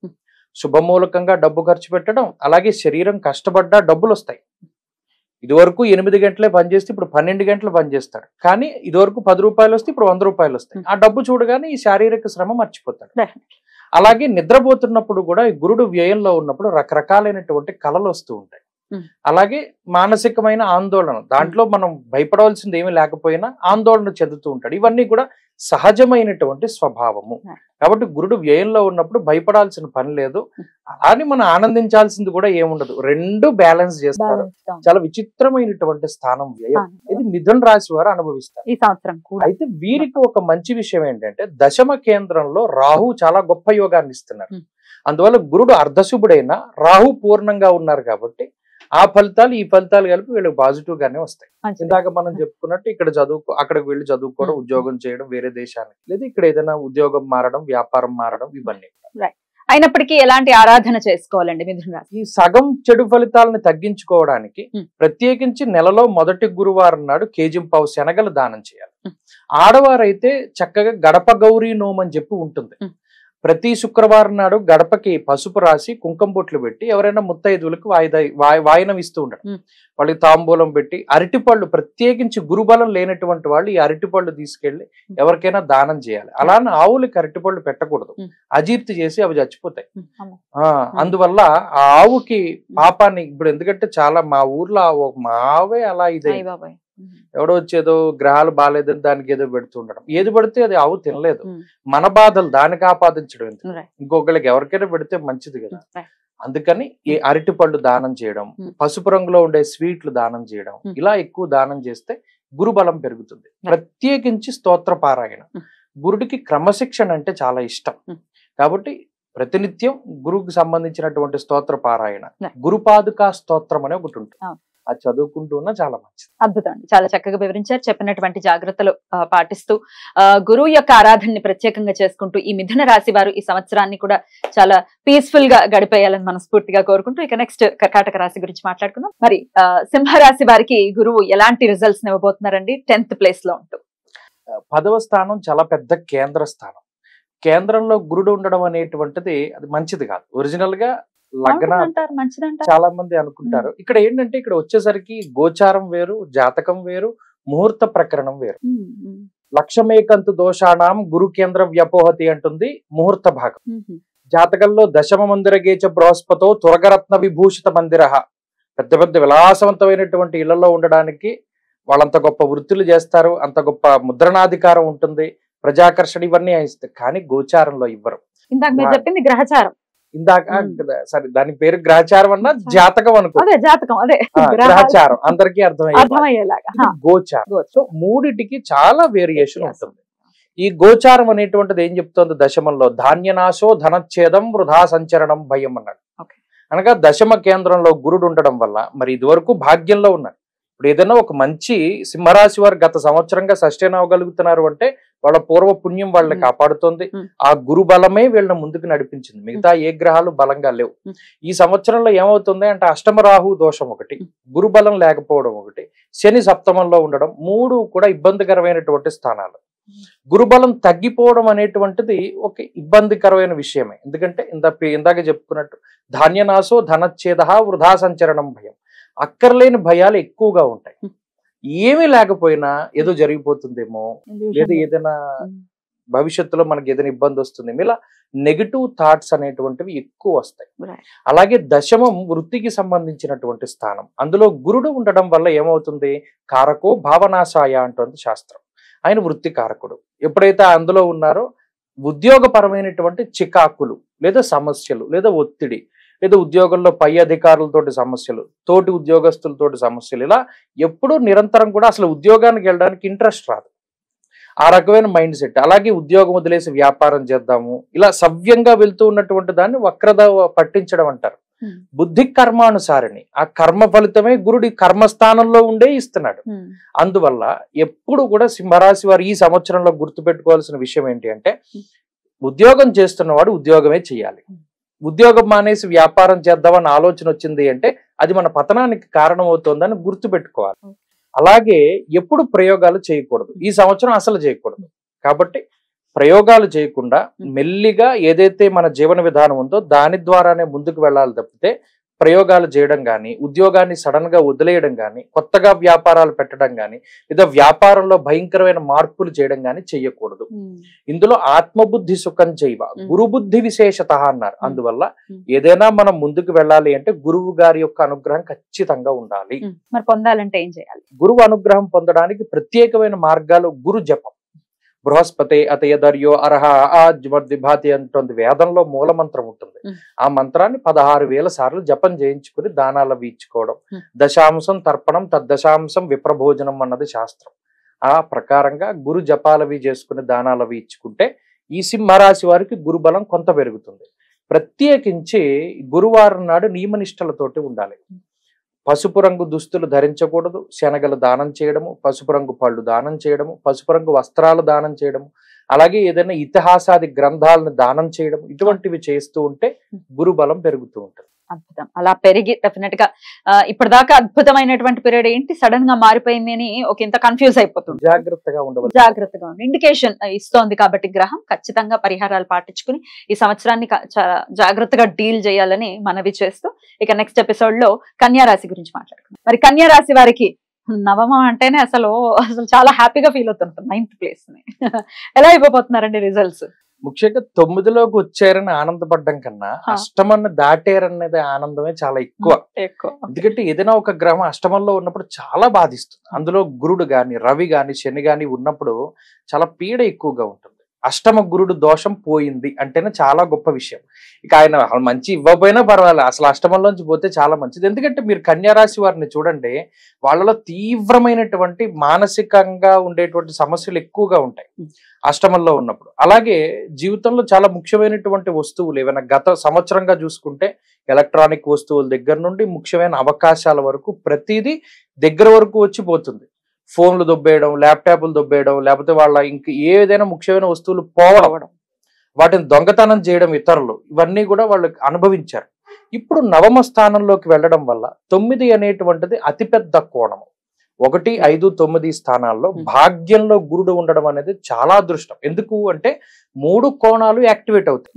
శుభమూలకంగా డబ్బు ఖర్చు పెట్టడం, అలాగే శరీరం కష్టపడ్డా డబ్బులు వస్తాయి. ఇదివరకు 8 గంటలే పనిచేస్తే ఇప్పుడు 12 గంటలు పనిచేస్తాడు. కానీ ఇదివరకు 10 రూపాయలు వస్తే ఇప్పుడు 100 రూపాయలు వస్తాయి. ఆ డబ్బు చూడగానే ఈ శారీరక శ్రమ మర్చిపోతాడు. అలాగే నిద్రపోతున్నప్పుడు కూడా ఈ గురుడు వ్యయంలో ఉన్నప్పుడు రకరకాలైనటువంటి కళలు వస్తూ ఉంటాయి. అలాగే మానసికమైన ఆందోళన, దాంట్లో మనం భయపడవలసింది ఏమీ లేకపోయినా ఆందోళన చెందుతూ ఉంటాడు. ఇవన్నీ కూడా సహజమైనటువంటి స్వభావము. కాబట్టి గురుడు వ్యయంలో ఉన్నప్పుడు భయపడాల్సిన పని లేదు, అని మనం ఆనందించాల్సింది కూడా ఏముండదు. రెండు బ్యాలెన్స్ చేస్తారు. చాలా విచిత్రమైనటువంటి స్థానం వ్యయం. ఇది మిథున రాశి వారు అనుభవిస్తారు ఈ సంవత్సరం. అయితే వీరికి ఒక మంచి విషయం ఏంటంటే దశమ కేంద్రంలో రాహు చాలా గొప్ప యోగాన్ని ఇస్తున్నారు. అందువల్ల గురుడు అర్ధశుభుడైనా రాహు పూర్ణంగా ఉన్నారు కాబట్టి ఆ ఫలితాలు ఈ ఫలితాలు కలిపి వీళ్ళకి పాజిటివ్ గానే వస్తాయి. ఇందాక మనం చెప్పుకున్నట్టు ఇక్కడ అక్కడికి వెళ్ళి చదువుకోవడం, ఉద్యోగం చేయడం, వేరే దేశానికి, లేదా ఇక్కడ ఏదైనా ఉద్యోగం మారడం, వ్యాపారం మారడం, ఇవన్నీ. అయినప్పటికీ ఎలాంటి ఆరాధన చేసుకోవాలండి మిథున రాశి? ఈ సగం చెడు ఫలితాలను తగ్గించుకోవడానికి ప్రత్యేకించి నెలలో మొదటి గురువారం నాడు కేజింపావు శనగలు దానం చేయాలి. ఆడవారైతే చక్కగా గడప గౌరీ నోము అని చెప్పి ఉంటుంది. ప్రతి శుక్రవారం నాడు గడపకి పసుపు రాసి కుంకుమ బొట్లు పెట్టి ఎవరైనా ముత్తైదువులకు వాయనం ఇస్తూ ఉండడం, వాళ్ళకి తాంబూలం పెట్టి అరటిపళ్ళు, ప్రత్యేకించి గురుబలం లేనటువంటి వాళ్ళు ఈ అరటిపళ్ళు తీసుకెళ్లి ఎవరికైనా దానం చేయాలి. అలానే ఆవులకి అరటిపళ్ళు పెట్టకూడదు, అజీర్తి చేసి అవి చచ్చిపోతాయి. అందువల్ల ఆ ఆవుకి పాపాన్ని, ఇప్పుడు ఎందుకంటే చాలా మా ఊర్లో మా ఆవే అలా ఇదే, ఎవడో వచ్చేదో గ్రహాలు బాగాలేదని దానికి ఏదో పెడుతూ ఉండడం, ఏది పడితే అది ఆవు తినలేదు. మన బాధలు దానికి ఆపాదించడం ఎందుకు, ఇంకొకరికి ఎవరికైనా పెడితే మంచిది కదా. అందుకని ఈ అరటి పళ్ళు దానం చేయడం, పసుపు రంగులో ఉండే స్వీట్లు దానం చేయడం, ఇలా ఎక్కువ దానం చేస్తే గురు బలం పెరుగుతుంది. ప్రత్యేకించి స్తోత్ర పారాయణ, గురుడికి క్రమశిక్షణ అంటే చాలా ఇష్టం కాబట్టి ప్రతినిత్యం గురువుకి సంబంధించినటువంటి స్తోత్ర పారాయణ, గురుపాదుకా స్తోత్రం అనే ఒకటి ఉంటుంది, అది చదువుకుంటూ ఉన్నా చాలా మంచిది. అద్భుతం అండి, చాలా చక్కగా వివరించారు. చెప్పినటువంటి జాగ్రత్తలు పాటిస్తూ గురువు యొక్క ఆరాధనని ప్రత్యేకంగా చేసుకుంటూ ఈ మిథున రాశి వారు ఈ సంవత్సరాన్ని కూడా చాలా పీస్ఫుల్ గా గడిపేయాలని మనస్ఫూర్తిగా కోరుకుంటూ ఇక నెక్స్ట్ కర్కాటక రాశి గురించి మాట్లాడుకుందాం. మరి సింహరాశి వారికి గురువు ఎలాంటి రిజల్ట్స్ ఇవ్వబోతున్నారండి 10th ప్లేస్ లో ఉంటూ? 10వ స్థానం చాలా పెద్ద కేంద్ర స్థానం. కేంద్రంలో గురుడు ఉండడం అనేటువంటిది అది మంచిది కాదు. ఒరిజినల్ గా లగ్న చాలా మంది అనుకుంటారు. ఇక్కడ ఏంటంటే ఇక్కడ వచ్చేసరికి గోచారం వేరు, జాతకం వేరు, ముహూర్త ప్రకరణం వేరు. లక్షమేకంతు దోషాణం గురు కేంద్ర వ్యపోహతి అంటుంది ముహూర్త భాగం. జాతకంలో దశమ మందిర గేచ బృహస్పతో తురగరత్న విభూషిత మందిర, పెద్ద పెద్ద విలాసవంతమైనటువంటి ఇళ్లలో ఉండడానికి వాళ్ళంత గొప్ప వృత్తులు చేస్తారు, అంత గొప్ప ముద్రణాధికారం ఉంటుంది, ప్రజాకర్షణ ఇవన్నీ ఇస్తారు, కానీ గోచారంలో ఇవ్వరు. ఇందాక మీరు చెప్పింది గ్రహచారం. ఇందాక సరే దాని పేరు గ్రహచారం అన్నా జాతకం అనుకో, అదే జాతకం, అదే గ్రహచారం అందరికీ అర్థమయ్యేలాగా. గోచారం. సో మూడిటికి చాలా వేరియేషన్ ఉంటుంది. ఈ గోచారం అనేటువంటిది ఏం చెప్తోంది దశమంలో? ధాన్యనాశో ధనచ్ఛేదం వృధా సంచరణం భయం అన్నాడు. అనగా దశమ కేంద్రంలో గురుడు ఉండడం వల్ల, మరి ఇదివరకు భాగ్యంలో ఉన్నారు, ఇప్పుడు ఏదైనా ఒక మంచి సింహరాశి వారు గత సంవత్సరంగా సస్టైన్ అవ్వగలుగుతున్నారు అంటే వాళ్ళ పూర్వ పుణ్యం వాళ్ళని కాపాడుతోంది. ఆ గురు బలమే వీళ్ళని ముందుకు నడిపించింది, మిగతా ఏ గ్రహాలు బలంగా లేవు. ఈ సంవత్సరంలో ఏమవుతుంది అంటే అష్టమ రాహు దోషం ఒకటి, గురు బలం లేకపోవడం ఒకటి, శని సప్తమంలో ఉండడం, మూడు కూడా ఇబ్బందికరమైనటువంటి స్థానాలు. గురుబలం తగ్గిపోవడం అనేటువంటిది ఒక ఇబ్బందికరమైన విషయమే. ఎందుకంటే ఇందాక చెప్పుకున్నట్టు ధాన్యనాశో ధనచ్ఛేద వృధా సంచరణం భయం, అక్కర్లేని భయాలు ఎక్కువగా ఉంటాయి. ఏమీ లేకపోయినా ఏదో జరిగిపోతుందేమో, లేదా ఏదైనా భవిష్యత్తులో మనకి ఏదైనా ఇబ్బంది వస్తుందేమో, ఇలా నెగిటివ్ థాట్స్ అనేటువంటివి ఎక్కువ వస్తాయి. అలాగే దశమం వృత్తికి సంబంధించినటువంటి స్థానం, అందులో గురుడు ఉండడం వల్ల ఏమవుతుంది? కారకో భావనాశాయ అంటుంది శాస్త్రం. ఆయన వృత్తి కారకుడు. ఎప్పుడైతే అందులో ఉన్నారో ఉద్యోగపరమైనటువంటి చికాకులు లేదా సమస్యలు లేదా ఒత్తిడి లేదా ఉద్యోగంలో పై అధికారులతోటి సమస్యలు, తోటి ఉద్యోగస్తులతోటి సమస్యలు, ఇలా ఎప్పుడూ నిరంతరం కూడా అసలు ఉద్యోగానికి వెళ్ళడానికి ఇంట్రెస్ట్ రాదు, ఆ రకమైన మైండ్ సెట్. అలాగే ఉద్యోగం వదిలేసి వ్యాపారం చేద్దాము, ఇలా సవ్యంగా వెళ్తూ ఉన్నటువంటి దాన్ని వక్రద పట్టించడం అంటారు. బుద్ధి కర్మానుసారిని, ఆ కర్మ ఫలితమే గురుడి కర్మస్థానంలో ఉండే ఇస్తున్నాడు. అందువల్ల ఎప్పుడు కూడా సింహరాశి వారు ఈ సంవత్సరంలో గుర్తుపెట్టుకోవాల్సిన విషయం ఏంటి అంటే, ఉద్యోగం చేస్తున్నవాడు ఉద్యోగమే చేయాలి. ఉద్యోగం మానేసి వ్యాపారం చేద్దామని ఆలోచన వచ్చింది అంటే అది మన పతనానికి కారణం అవుతుందని గుర్తుపెట్టుకోవాలి. అలాగే ఎప్పుడు ప్రయోగాలు చేయకూడదు, ఈ సంవత్సరం అసలు చేయకూడదు. కాబట్టి ప్రయోగాలు చేయకుండా మెల్లిగా ఏదైతే మన జీవన విధానం ఉందో దాని ద్వారానే ముందుకు వెళ్ళాలి తప్పితే ప్రయోగాలు చేయడం కానీ, ఉద్యోగాన్ని సడన్ గా వదిలేయడం కానీ, కొత్తగా వ్యాపారాలు పెట్టడం కానీ, లేదా వ్యాపారంలో భయంకరమైన మార్పులు చేయడం కానీ చెయ్యకూడదు. ఇందులో ఆత్మబుద్ధి సుఖం చేయవ, గురుబుద్ధి విశేషత అన్నారు. అందువల్ల ఏదైనా మనం ముందుకు వెళ్ళాలి అంటే గురువు గారి యొక్క అనుగ్రహం ఖచ్చితంగా ఉండాలి. మరి పొందాలంటే ఏం చేయాలి? గురువు అనుగ్రహం పొందడానికి ప్రత్యేకమైన మార్గాలు గురు జపం. బృహస్పతి అతయదర్యో అర్హ ఆజ్మద్విభాతి అంటుంది వేదంలో మూల మంత్రం ఉంటుంది. ఆ మంత్రాన్ని 16,000 సార్లు జపం చేయించుకుని దానాలు వీచుకోవడం, దశాంశం తర్పణం తద్దశాంశం విప్రభోజనం అన్నది శాస్త్రం. ఆ ప్రకారంగా గురు జపాలవి చేసుకుని దానాలవి ఇచ్చుకుంటే ఈ సింహరాశి వారికి గురుబలం కొంత పెరుగుతుంది. ప్రత్యేకించి గురువారం నాడు నియమనిష్టలతోటి ఉండాలి. పసుపు రంగు దుస్తులు ధరించకూడదు, శనగలు దానం చేయడము, పసుపు రంగు పళ్ళు దానం చేయడము, పసుపు రంగు వస్త్రాలు దానం చేయడము, అలాగే ఏదైనా ఇతిహాసాది గ్రంథాలను దానం చేయడం, ఇటువంటివి చేస్తూ ఉంటే గురుబలం పెరుగుతూ ఉంటుంది. అద్భుతం. అలా పెరిగి డెఫినెట్ గా ఇప్పటిదాకా అద్భుతమైనటువంటి పీరియడ్ ఏంటి సడన్ గా మారిపోయింది అని ఒక ఇంత కన్ఫ్యూజ్ అయిపోతుంది. జాగ్రత్తగా ఉండవాలి, జాగ్రత్తగా ఉండి ఇండికేషన్ ఇస్తోంది కాబట్టి గ్రహం ఖచ్చితంగా పరిహారాలు పాటించుకుని ఈ సంవత్సరాన్ని జాగ్రత్తగా డీల్ చేయాలని మనవి చేస్తూ ఇక నెక్స్ట్ ఎపిసోడ్ లో కన్యా రాశి గురించి మాట్లాడుకుందాం. మరి కన్యా రాశి వారికి నవమం అంటేనే అసలు చాలా హ్యాపీగా ఫీల్ అవుతుంటాం. 9th ప్లేస్ ని ఎలా అయిపోతున్నారండి రిజల్ట్స్? ముఖ్యంగా 9లోకి వచ్చారని ఆనందపడ్డం కన్నా అష్టమాన్ని దాటారనేది ఆనందమే చాలా ఎక్కువ. ఎందుకంటే ఏదైనా ఒక గ్రహం అష్టమంలో ఉన్నప్పుడు చాలా బాధిస్తుంది. అందులో గురుడు గాని రవి గాని శని గాని ఉన్నప్పుడు చాలా పీడ ఎక్కువగా ఉంటుంది. అష్టమ గురుడు దోషం పోయింది అంటేనే చాలా గొప్ప విషయం. ఇక ఆయన మంచి ఇవ్వకపోయినా పర్వాలేదు, అసలు అష్టమంలోంచి పోతే చాలా మంచిది. ఎందుకంటే మీరు కన్యా రాశి వారిని చూడండి, వాళ్ళలో తీవ్రమైనటువంటి మానసికంగా ఉండేటువంటి సమస్యలు ఎక్కువగా ఉంటాయి అష్టమంలో ఉన్నప్పుడు. అలాగే జీవితంలో చాలా ముఖ్యమైనటువంటి వస్తువులు ఏమైనా గత సంవత్సరంగా చూసుకుంటే ఎలక్ట్రానిక్ వస్తువుల దగ్గర నుండి ముఖ్యమైన అవకాశాల వరకు ప్రతిదీ దగ్గర వరకు వచ్చి పోతుంది. ఫోన్లు దొబ్బేయడం, ల్యాప్టాప్లు దొబ్బేయడం, లేకపోతే వాళ్ళ ఇంక ఏదైనా ముఖ్యమైన వస్తువులు పోవడం, వాటిని దొంగతనం చేయడం ఇతరులు, ఇవన్నీ కూడా వాళ్ళు అనుభవించారు. ఇప్పుడు నవమ స్థానంలోకి వెళ్ళడం వల్ల 9 అనేటువంటిది అతిపెద్ద కోణము. 1, 5, 9 స్థానాల్లో భాగ్యంలో గురుడు ఉండడం అనేది చాలా అదృష్టం. ఎందుకు అంటే 3 కోణాలు యాక్టివేట్ అవుతాయి.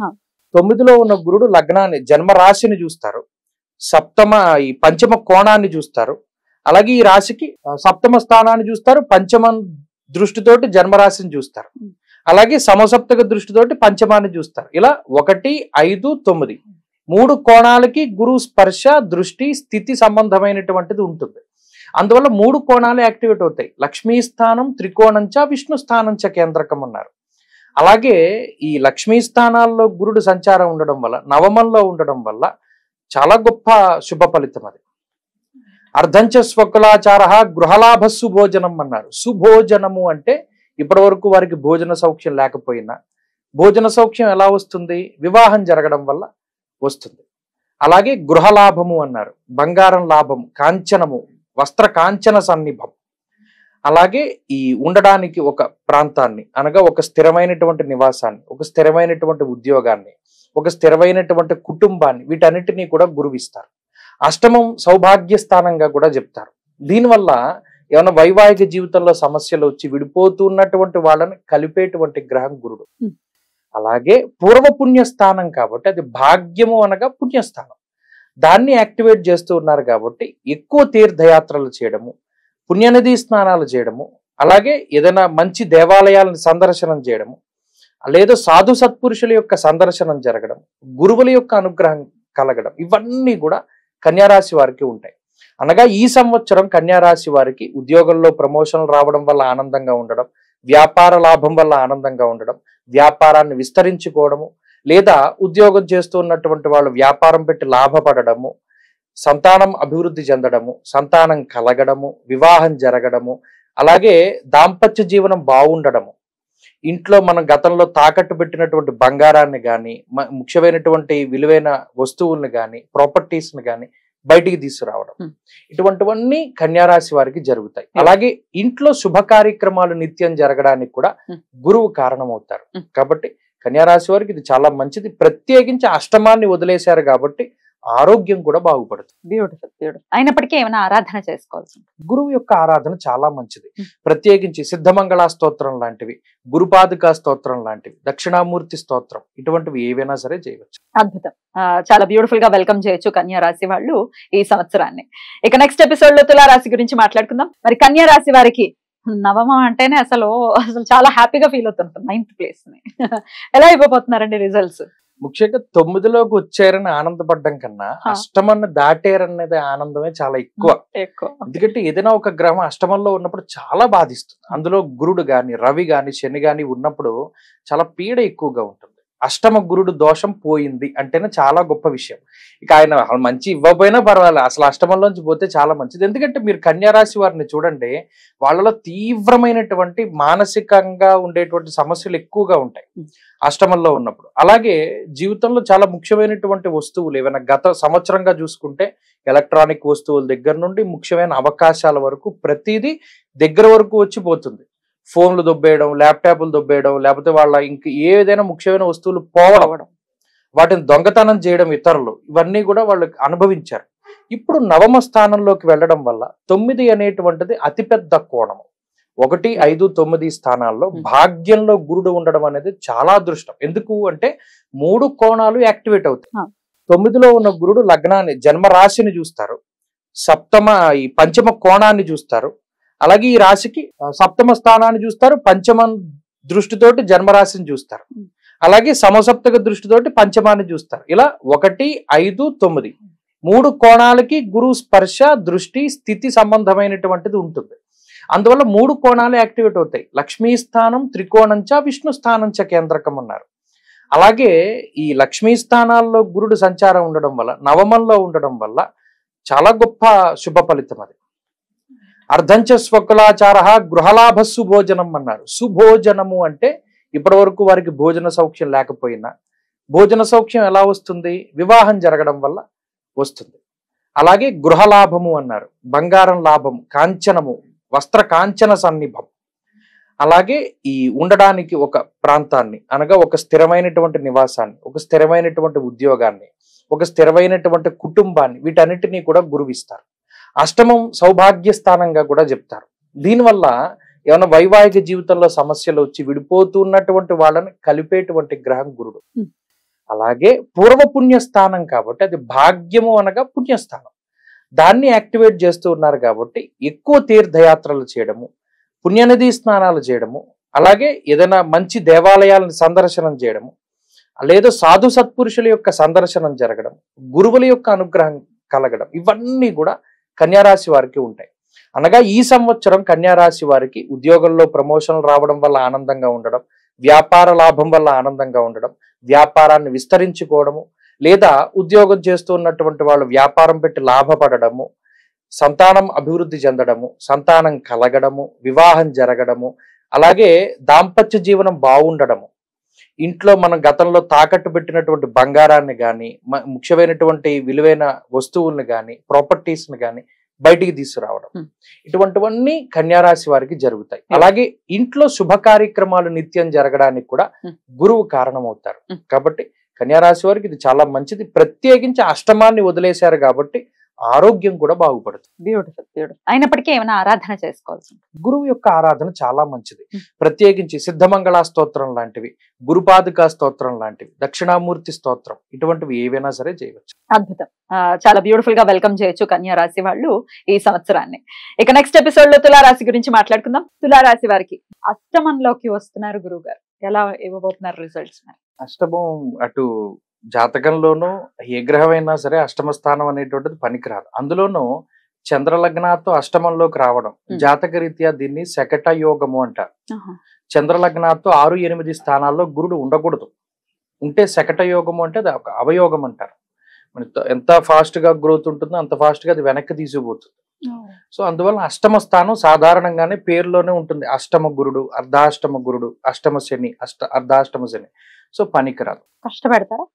9లో ఉన్న గురుడు లగ్నాన్ని జన్మరాశిని చూస్తారు, ఈ పంచమ కోణాన్ని చూస్తారు, అలాగే ఈ రాశికి సప్తమ స్థానాన్ని చూస్తారు, పంచమ దృష్టితోటి జన్మరాశిని చూస్తారు, అలాగే సమసప్తక దృష్టితోటి పంచమాన్ని చూస్తారు. ఇలా 1, 5, 9 3 కోణాలకి గురు స్పర్శ దృష్టి స్థితి సంబంధమైనటువంటిది ఉంటుంది. అందువల్ల 3 కోణాలు యాక్టివేట్ అవుతాయి. లక్ష్మీ స్థానం త్రికోణంచ విష్ణు స్థానంచ కేంద్రకం అన్నారు. అలాగే ఈ లక్ష్మీ స్థానాల్లో గురుడు సంచారం ఉండడం వల్ల, నవమంలో ఉండడం వల్ల చాలా గొప్ప శుభ ఫలితం అది. అర్ధంచ స్వకులాచార గృహలాభ సుభోజనం అన్నారు. సుభోజనము అంటే ఇప్పటి వరకు వారికి భోజన సౌఖ్యం లేకపోయినా భోజన సౌఖ్యం ఎలా వస్తుంది? వివాహం జరగడం వల్ల వస్తుంది. అలాగే గృహలాభము అన్నారు. బంగారం లాభం, కాంచనము, వస్త్ర కాంచన సన్నిభం. అలాగే ఈ ఉండడానికి ఒక ప్రాంతాన్ని, అనగా ఒక స్థిరమైనటువంటి నివాసాన్ని, ఒక స్థిరమైనటువంటి ఉద్యోగాన్ని, ఒక స్థిరమైనటువంటి కుటుంబాన్ని, వీటన్నిటినీ కూడా గురువిస్తారు. అష్టమం సౌభాగ్య స్థానంగా కూడా చెప్తారు. దీనివల్ల ఏమైనా వైవాహిక జీవితంలో సమస్యలు వచ్చి విడిపోతున్నటువంటి వాళ్ళని కలిపేటువంటి గ్రహం గురుడు. అలాగే పూర్వపుణ్య స్థానం కాబట్టి అది భాగ్యము అనగా పుణ్యస్థానం, దాన్ని యాక్టివేట్ చేస్తూ ఉన్నారు కాబట్టి ఎక్కువ తీర్థయాత్రలు చేయడము, పుణ్యనదీ స్నానాలు చేయడము, అలాగే ఏదైనా మంచి దేవాలయాలను సందర్శనం చేయడము, లేదా సాధు సత్పురుషుల యొక్క సందర్శనం జరగడం, గురువుల యొక్క అనుగ్రహం కలగడం, ఇవన్నీ కూడా కన్యారాశి వారికి ఉంటాయి. అనగా ఈ సంవత్సరం కన్యారాశి వారికి ఉద్యోగంలో ప్రమోషన్లు రావడం వల్ల ఆనందంగా ఉండడం, వ్యాపార లాభం వల్ల ఆనందంగా ఉండడం, వ్యాపారాన్ని విస్తరించుకోవడము, లేదా ఉద్యోగం చేస్తూ ఉన్నటువంటి వాళ్ళు వ్యాపారం పెట్టి లాభపడము, సంతానం అభివృద్ధి చెందడము, సంతానం కలగడము, వివాహం జరగడము, అలాగే దాంపత్య జీవనం బాగుండడము, ఇంట్లో మనం గతంలో తాకట్టు పెట్టినటువంటి బంగారాన్ని కానీ, ముఖ్యమైనటువంటి విలువైన వస్తువులను కానీ, ప్రాపర్టీస్ని కానీ బయటికి తీసుకురావడం, ఇటువంటివన్నీ కన్యారాశి వారికి జరుగుతాయి. అలాగే ఇంట్లో శుభ కార్యక్రమాలు నిత్యం జరగడానికి కూడా గురువు కారణమవుతారు. కాబట్టి కన్యారాశి వారికి ఇది చాలా మంచిది. ప్రత్యేకించి అష్టమాన్ని వదిలేశారు కాబట్టి ఆరోగ్యం కూడా బాగుపడుతుంది. Beautiful beautiful. అయినప్పటికీ ఏమైనా ఆరాధన చేసుకోవాల్సి గురువు యొక్క ఆరాధన చాలా మంచిది. ప్రత్యేకించి సిద్ధమంగళ స్తోత్రం లాంటివి, గురుపాదుకా స్తోత్రం లాంటివి, దక్షిణామూర్తి స్తోత్రం, ఇటువంటివి ఏవైనా సరే చేయవచ్చు. అద్భుతం. చాలా బ్యూటిఫుల్ గా వెల్కమ్ చేయొచ్చు కన్యా రాశి వాళ్ళు ఈ సంవత్సరాన్ని. ఇక నెక్స్ట్ ఎపిసోడ్ లో తులారాశి గురించి మాట్లాడుకుందాం. మరి కన్యా రాశి వారికి నవమం అంటేనే అసలు చాలా హ్యాపీగా ఫీల్ అవుతుంటాం. 9th ప్లేస్ ని ఎలా అయిపోతున్నారండి రిజల్ట్స్? ముఖ్యంగా 9లోకి వచ్చారని ఆనందపడ్డం కన్నా అష్టమాన్ని దాటారనేది ఆనందమే చాలా ఎక్కువ. ఎందుకంటే ఏదైనా ఒక గ్రహం అష్టమంలో ఉన్నప్పుడు చాలా బాధిస్తుంది. అందులో గురుడు గాని, రవి గాని, శని గాని ఉన్నప్పుడు చాలా పీడ ఎక్కువగా ఉంటుంది. అష్టమ గురుడు దోషం పోయింది అంటేనే చాలా గొప్ప విషయం. ఇక ఆయన మంచి ఇవ్వకపోయినా పర్వాలేదు, అసలు అష్టమంలోంచి పోతే చాలా మంచిది. ఎందుకంటే మీరు కన్యారాశి వారిని చూడండి, వాళ్ళలో తీవ్రమైనటువంటి మానసికంగా ఉండేటువంటి సమస్యలు ఎక్కువగా ఉంటాయి అష్టమంలో ఉన్నప్పుడు. అలాగే జీవితంలో చాలా ముఖ్యమైనటువంటి వస్తువులు ఏమైనా గత సంవత్సరంగా చూసుకుంటే ఎలక్ట్రానిక్ వస్తువుల దగ్గర నుండి ముఖ్యమైన అవకాశాల వరకు ప్రతిదీ దగ్గర వరకు వచ్చి పోతుంది. ఫోన్లు దొబ్బేయడం, ల్యాప్టాప్లు దొబ్బేయడం, లేకపోతే వాళ్ళ ఇంక ఏదైనా ముఖ్యమైన వస్తువులు పోవడం, వాటిని దొంగతనం చేయడం ఇతరులు, ఇవన్నీ కూడా వాళ్ళు అనుభవించారు. ఇప్పుడు నవమ స్థానంలోకి వెళ్ళడం వల్ల 9 అనేటువంటిది అతిపెద్ద కోణము. 1, 5, 9 స్థానాల్లో భాగ్యంలో గురుడు ఉండడం అనేది చాలా అదృష్టం. ఎందుకు అంటే 3 కోణాలు యాక్టివేట్ అవుతాయి. 9లో ఉన్న గురుడు లగ్నాన్ని, జన్మరాశిని చూస్తారు, ఈ పంచమ కోణాన్ని చూస్తారు, అలాగే ఈ రాశికి సప్తమ స్థానాన్ని చూస్తారు, పంచమ దృష్టితోటి జన్మరాశిని చూస్తారు, అలాగే సమసప్తక దృష్టితోటి పంచమాన్ని చూస్తారు. ఇలా 1, 5, 9 3 కోణాలకి గురు స్పర్శ, దృష్టి, స్థితి సంబంధమైనటువంటిది ఉంటుంది. అందువల్ల 3 కోణాలు యాక్టివేట్ అవుతాయి. లక్ష్మీ స్థానం త్రికోణంచ విష్ణు స్థానంచ కేంద్రకం అన్నారు. అలాగే ఈ లక్ష్మీ స్థానాల్లో గురుడు సంచారం ఉండడం వల్ల, నవమంలో ఉండడం వల్ల చాలా గొప్ప శుభ ఫలితం అది. అర్ధంచ స్వకులాచార గృహలాభ సుభోజనం అన్నారు. సుభోజనము అంటే ఇప్పటి వరకు వారికి భోజన సౌఖ్యం లేకపోయినా భోజన సౌఖ్యం ఎలా వస్తుంది? వివాహం జరగడం వల్ల వస్తుంది. అలాగే గృహలాభము అన్నారు. బంగారం లాభం, కాంచనము, వస్త్ర కాంచన సన్నిభం. అలాగే ఈ ఉండడానికి ఒక ప్రాంతాన్ని, అనగా ఒక స్థిరమైనటువంటి నివాసాన్ని, ఒక స్థిరమైనటువంటి ఉద్యోగాన్ని, ఒక స్థిరమైనటువంటి కుటుంబాన్ని, వీటన్నిటినీ కూడా గురువిస్తారు. అష్టమం సౌభాగ్య స్థానంగా కూడా చెప్తారు. దీనివల్ల ఏమైనా వైవాహిక జీవితంలో సమస్యలు వచ్చి విడిపోతున్నటువంటి వాళ్ళని కలిపేటువంటి గ్రహం గురుడు. అలాగే పూర్వపుణ్య స్థానం కాబట్టి అది భాగ్యము అనగా పుణ్యస్థానం, దాన్ని యాక్టివేట్ చేస్తూ ఉన్నారు కాబట్టి ఎక్కువ తీర్థయాత్రలు చేయడము, పుణ్యనదీ స్నానాలు చేయడము, అలాగే ఏదైనా మంచి దేవాలయాలను సందర్శనం చేయడము, లేదా సాధు సత్పురుషుల యొక్క సందర్శనం జరగడం, గురువుల యొక్క అనుగ్రహం కలగడం, ఇవన్నీ కూడా కన్యారాశి వారికి ఉంటాయి. అనగా ఈ సంవత్సరం కన్యా రాశి వారికి ఉద్యోగంలో ప్రమోషన్లు రావడం వల్ల ఆనందంగా ఉండడం, వ్యాపార లాభం వల్ల ఆనందంగా ఉండడం, వ్యాపారాన్ని విస్తరించుకోవడము, లేదా ఉద్యోగం చేస్తూ ఉన్నటువంటి వాళ్ళు వ్యాపారం పెట్టి లాభపడము, సంతానం అభివృద్ధి చెందడము, సంతానం కలగడము, వివాహం జరగడము, అలాగే దాంపత్య జీవనం బాగుండడము, ఇంట్లో మనం గతంలో తాకట్టు పెట్టినటువంటి బంగారాన్ని కానీ ముఖ్యమైనటువంటి విలువైన వస్తువుల్ని కానీ ప్రాపర్టీస్ని కానీ బయటికి తీసుకురావడం, ఇటువంటివన్నీ కన్యారాశి వారికి జరుగుతాయి. అలాగే ఇంట్లో శుభ కార్యక్రమాలు నిత్యం జరగడానికి కూడా గురువు కారణమవుతారు. కాబట్టి కన్యారాశి వారికి ఇది చాలా మంచిది. ప్రత్యేకించి అష్టమాన్ని వదిలేశారు కాబట్టి ఆరోగ్యం కూడా బాగుపడుతుంది. Beautiful beautiful. అయినప్పటికీ ఏమైనా ఆరాధన చేసుకోవాల్సి ఉంటుంది? గురువు యొక్క ఆరాధన చాలా మంచిది. ప్రత్యేకించి సిద్ధమంగళ స్తోత్రం లాంటివి, గురుపాదుకా స్తోత్రం లాంటివి, దక్షిణామూర్తి స్తోత్రం, ఇటువంటివి ఏవైనా సరే చేయవచ్చు. అద్భుతం. చాలా బ్యూటిఫుల్ గా వెల్కమ్ చేయొచ్చు కన్యా రాశి వాళ్ళు ఈ సంవత్సరాన్ని. ఇక నెక్స్ట్ ఎపిసోడ్ లో తులారాశి గురించి మాట్లాడుకుందాం. తులారాశి వారికి అష్టమంలోకి వస్తున్నారు గురువు గారు, ఎలా ఇవ్వబోతున్నారు రిజల్ట్స్? అష్టమం అటు జాతకంలోనూ ఏ గ్రహమైనా సరే అష్టమ స్థానం అనేటువంటిది పనికిరాదు. అందులోనూ చంద్రలగ్నాతో అష్టమంలోకి రావడం జాతక రీత్యా దీన్ని శకట యోగము అంటారు. చంద్రలగ్నాతో 6-8 స్థానాల్లో గురుడు ఉండకూడదు. ఉంటే శకట యోగము అంటే అది ఒక అవయోగం అంటారు. ఎంత ఫాస్ట్ గా గ్రోత్ ఉంటుందో అంత ఫాస్ట్ గా అది వెనక్కి తీసుకుపోతుంది. సో అందువల్ల అష్టమ స్థానం సాధారణంగానే పేరులోనే ఉంటుంది. అష్టమ గురుడు, అర్ధాష్టమ గురుడు, అష్టమ శని, అర్ధాష్టమ శని. సో పనికిరాదు. కష్టపెడతారా?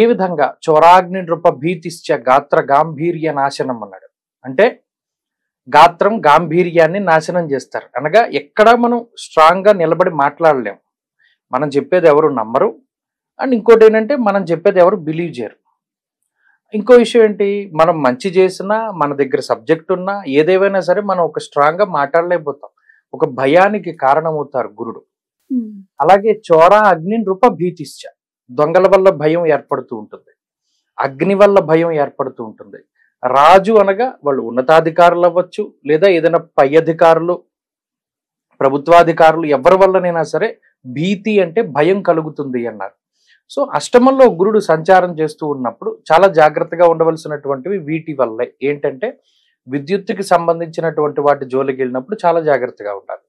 ఏ విధంగా చోరాగ్ని నృప భీతిశ్చ గాత్ర గాంభీర్య నాశనం అన్నాడు. అంటే గాత్రం గాంభీర్యాన్ని నాశనం చేస్తారు. అనగా ఎక్కడ మనం స్ట్రాంగ్ గా నిలబడి మాట్లాడలేం. మనం చెప్పేది ఎవరు నమ్మరు. అండ్ ఇంకోటి ఏంటంటే మనం చెప్పేది ఎవరు బిలీవ్ చేయరు. ఇంకో విషయం ఏంటి, మనం మంచి చేసినా, మన దగ్గర సబ్జెక్ట్ ఉన్నా, ఏదేమైనా సరే మనం ఒక స్ట్రాంగ్ గా మాట్లాడలేకపోతాం. ఒక భయానికి కారణమవుతారు గురుడు. అలాగే చోర అగ్ని నృప భీతిశ్చ, దొంగల వల్ల భయం ఏర్పడుతూ ఉంటుంది, అగ్ని వల్ల భయం ఏర్పడుతూ ఉంటుంది. రాజు అనగా వాళ్ళు ఉన్నతాధికారులు అవ్వచ్చు, లేదా ఏదైనా పై అధికారులు, ప్రభుత్వాధికారులు, ఎవరి వల్లనైనా సరే భీతి అంటే భయం కలుగుతుంది అన్నారు. సో అష్టమంలో గురుడు సంచారం చేస్తూ ఉన్నప్పుడు చాలా జాగ్రత్తగా ఉండవలసినటువంటివి వీటి వల్లే. ఏంటంటే విద్యుత్తుకి సంబంధించినటువంటి వాటి జోలికి వెళ్ళినప్పుడు చాలా జాగ్రత్తగా ఉండాలి.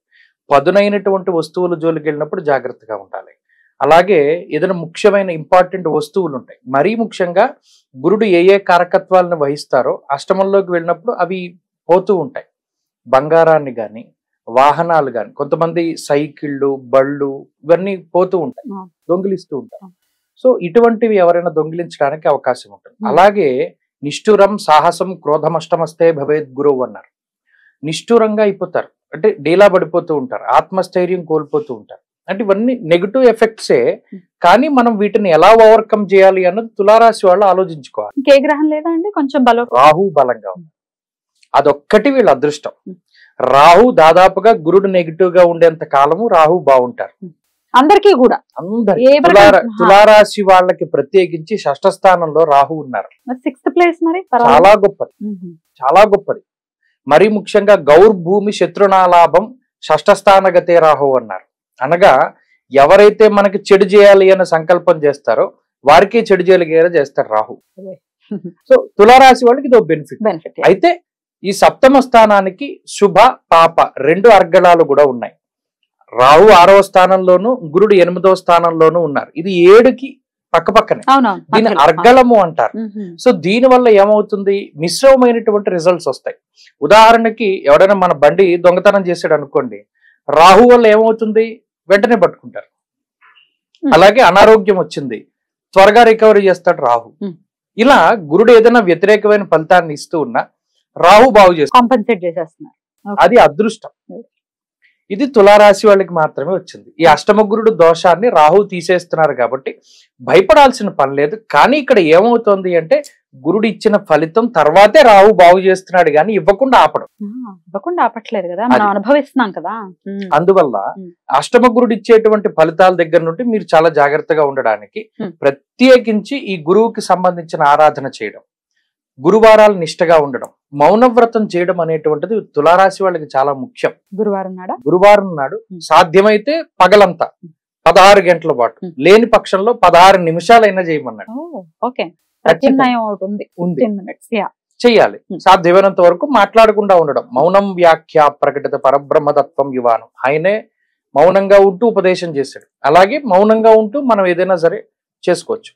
పదునైనటువంటి వస్తువుల జోలికి వెళ్ళినప్పుడు జాగ్రత్తగా ఉండాలి. అలాగే ఏదైనా ముఖ్యమైన ఇంపార్టెంట్ వస్తువులు ఉంటాయి. మరీ ముఖ్యంగా గురుడు ఏ ఏ కారకత్వాలను వహిస్తారో అష్టమంలోకి వెళ్ళినప్పుడు అవి పోతూ ఉంటాయి. బంగారాన్ని కానీ, వాహనాలు కానీ, కొంతమంది సైకిళ్ళు, బళ్ళు ఇవన్నీ పోతూ ఉంటాయి, దొంగిలిస్తూ ఉంటారు. సో ఇటువంటివి ఎవరైనా దొంగిలించడానికి అవకాశం ఉంటుంది. అలాగే నిష్ఠురం సాహసం క్రోధమష్టమస్తే భవేద్ గురువు అన్నారు. నిష్ఠురంగా అయిపోతారు అంటే డీలా పడిపోతూ ఉంటారు, ఆత్మస్థైర్యం కోల్పోతూ ఉంటారు. అంటే ఇవన్నీ నెగిటివ్ ఎఫెక్ట్సే. కానీ మనం వీటిని ఎలా ఓవర్కమ్ చేయాలి అన్నది తులారాశి వాళ్ళు ఆలోచించుకోవాలి. ఇంకే గ్రహం లేదా అండి? కొంచెం బలం. రాహు బలంగా ఉంది, అదొక్కటి వీళ్ళ అదృష్టం. రాహు దాదాపుగా గురుడు నెగిటివ్ గా ఉండేంత కాలము రాహు బాగుంటారు అందరికీ కూడా. తులారాశి వాళ్ళకి ప్రత్యేకించి షష్ఠ స్థానంలో రాహు ఉన్నారు. 6th ప్లేస్ మరి చాలా గొప్పది, చాలా గొప్పది. మరీ ముఖ్యంగా గౌర్భూమి శత్రునాలాభం షష్ఠ స్థానగతే రాహు అన్నారు. అనగా ఎవరైతే మనకి చెడు చేయాలి అనే సంకల్పం చేస్తారో వారికి చెడు చేయగలిగేలా చేస్తారు రాహు. సో తులారాశి వాళ్ళకి ఇది బెనిఫిట్. అయితే ఈ సప్తమ స్థానానికి శుభ పాప 2 అర్గళాలు కూడా ఉన్నాయి. రాహు 6వ స్థానంలోను, గురుడు 8వ స్థానంలోనూ ఉన్నారు. ఇది 7కి పక్కపక్కనే, దీన్ని అర్గళము అంటారు. సో దీని వల్ల ఏమవుతుంది, మిశ్రమమైనటువంటి రిజల్ట్స్ వస్తాయి. ఉదాహరణకి ఎవడైనా మన బండి దొంగతనం చేసాడు అనుకోండి, రాహు వల్ల ఏమవుతుంది, వెంటనే పట్టుకుంటారు. అలాగే అనారోగ్యం వచ్చింది, త్వరగా రికవరీ చేస్తాడు రాహు. ఇలా గురుడు ఏదైనా వ్యతిరేకమైన ఫలితాన్ని ఇస్తూ ఉన్నా రాహు బాగు చేస్తున్నారు. అది అదృష్టం. ఇది తులారాశి వాళ్ళకి మాత్రమే వచ్చింది. ఈ అష్టమ గురుడు దోషాన్ని రాహు తీసేస్తున్నారు కాబట్టి భయపడాల్సిన పని లేదు. కానీ ఇక్కడ ఏమవుతోంది అంటే గురుడు ఇచ్చిన ఫలితం తర్వాతే రాహు బాగు చేస్తున్నాడు కానీ ఇవ్వకుండా ఆపట్లేదు కదా, మనం అనుభవిస్తున్నాం కదా. అందువల్ల అష్టమ గురుడు ఇచ్చేటువంటి ఫలితాల దగ్గర నుండి మీరు చాలా జాగ్రత్తగా ఉండడానికి ప్రత్యేకించి ఈ గురువుకి సంబంధించిన ఆరాధన చేయడం, గురువారాలు నిష్టగా ఉండడం, మౌనవ్రతం చేయడం అనేటువంటిది తులారాశి వాళ్ళకి చాలా ముఖ్యం. గురువారం నాడు సాధ్యమైతే పగలంతా 16 గంటల పాటు, లేని పక్షంలో 16 నిమిషాలైనా చేయమన్నాడు. చెయ్యాలి. సాధ్యమైనంత వరకు మాట్లాడకుండా ఉండడం. మౌనం వ్యాఖ్య ప్రకటిత పరబ్రహ్మతత్వం యువానం. ఆయనే మౌనంగా ఉంటూ ఉపదేశం చేశాడు. అలాగే మౌనంగా ఉంటూ మనం ఏదైనా సరే చేసుకోవచ్చు.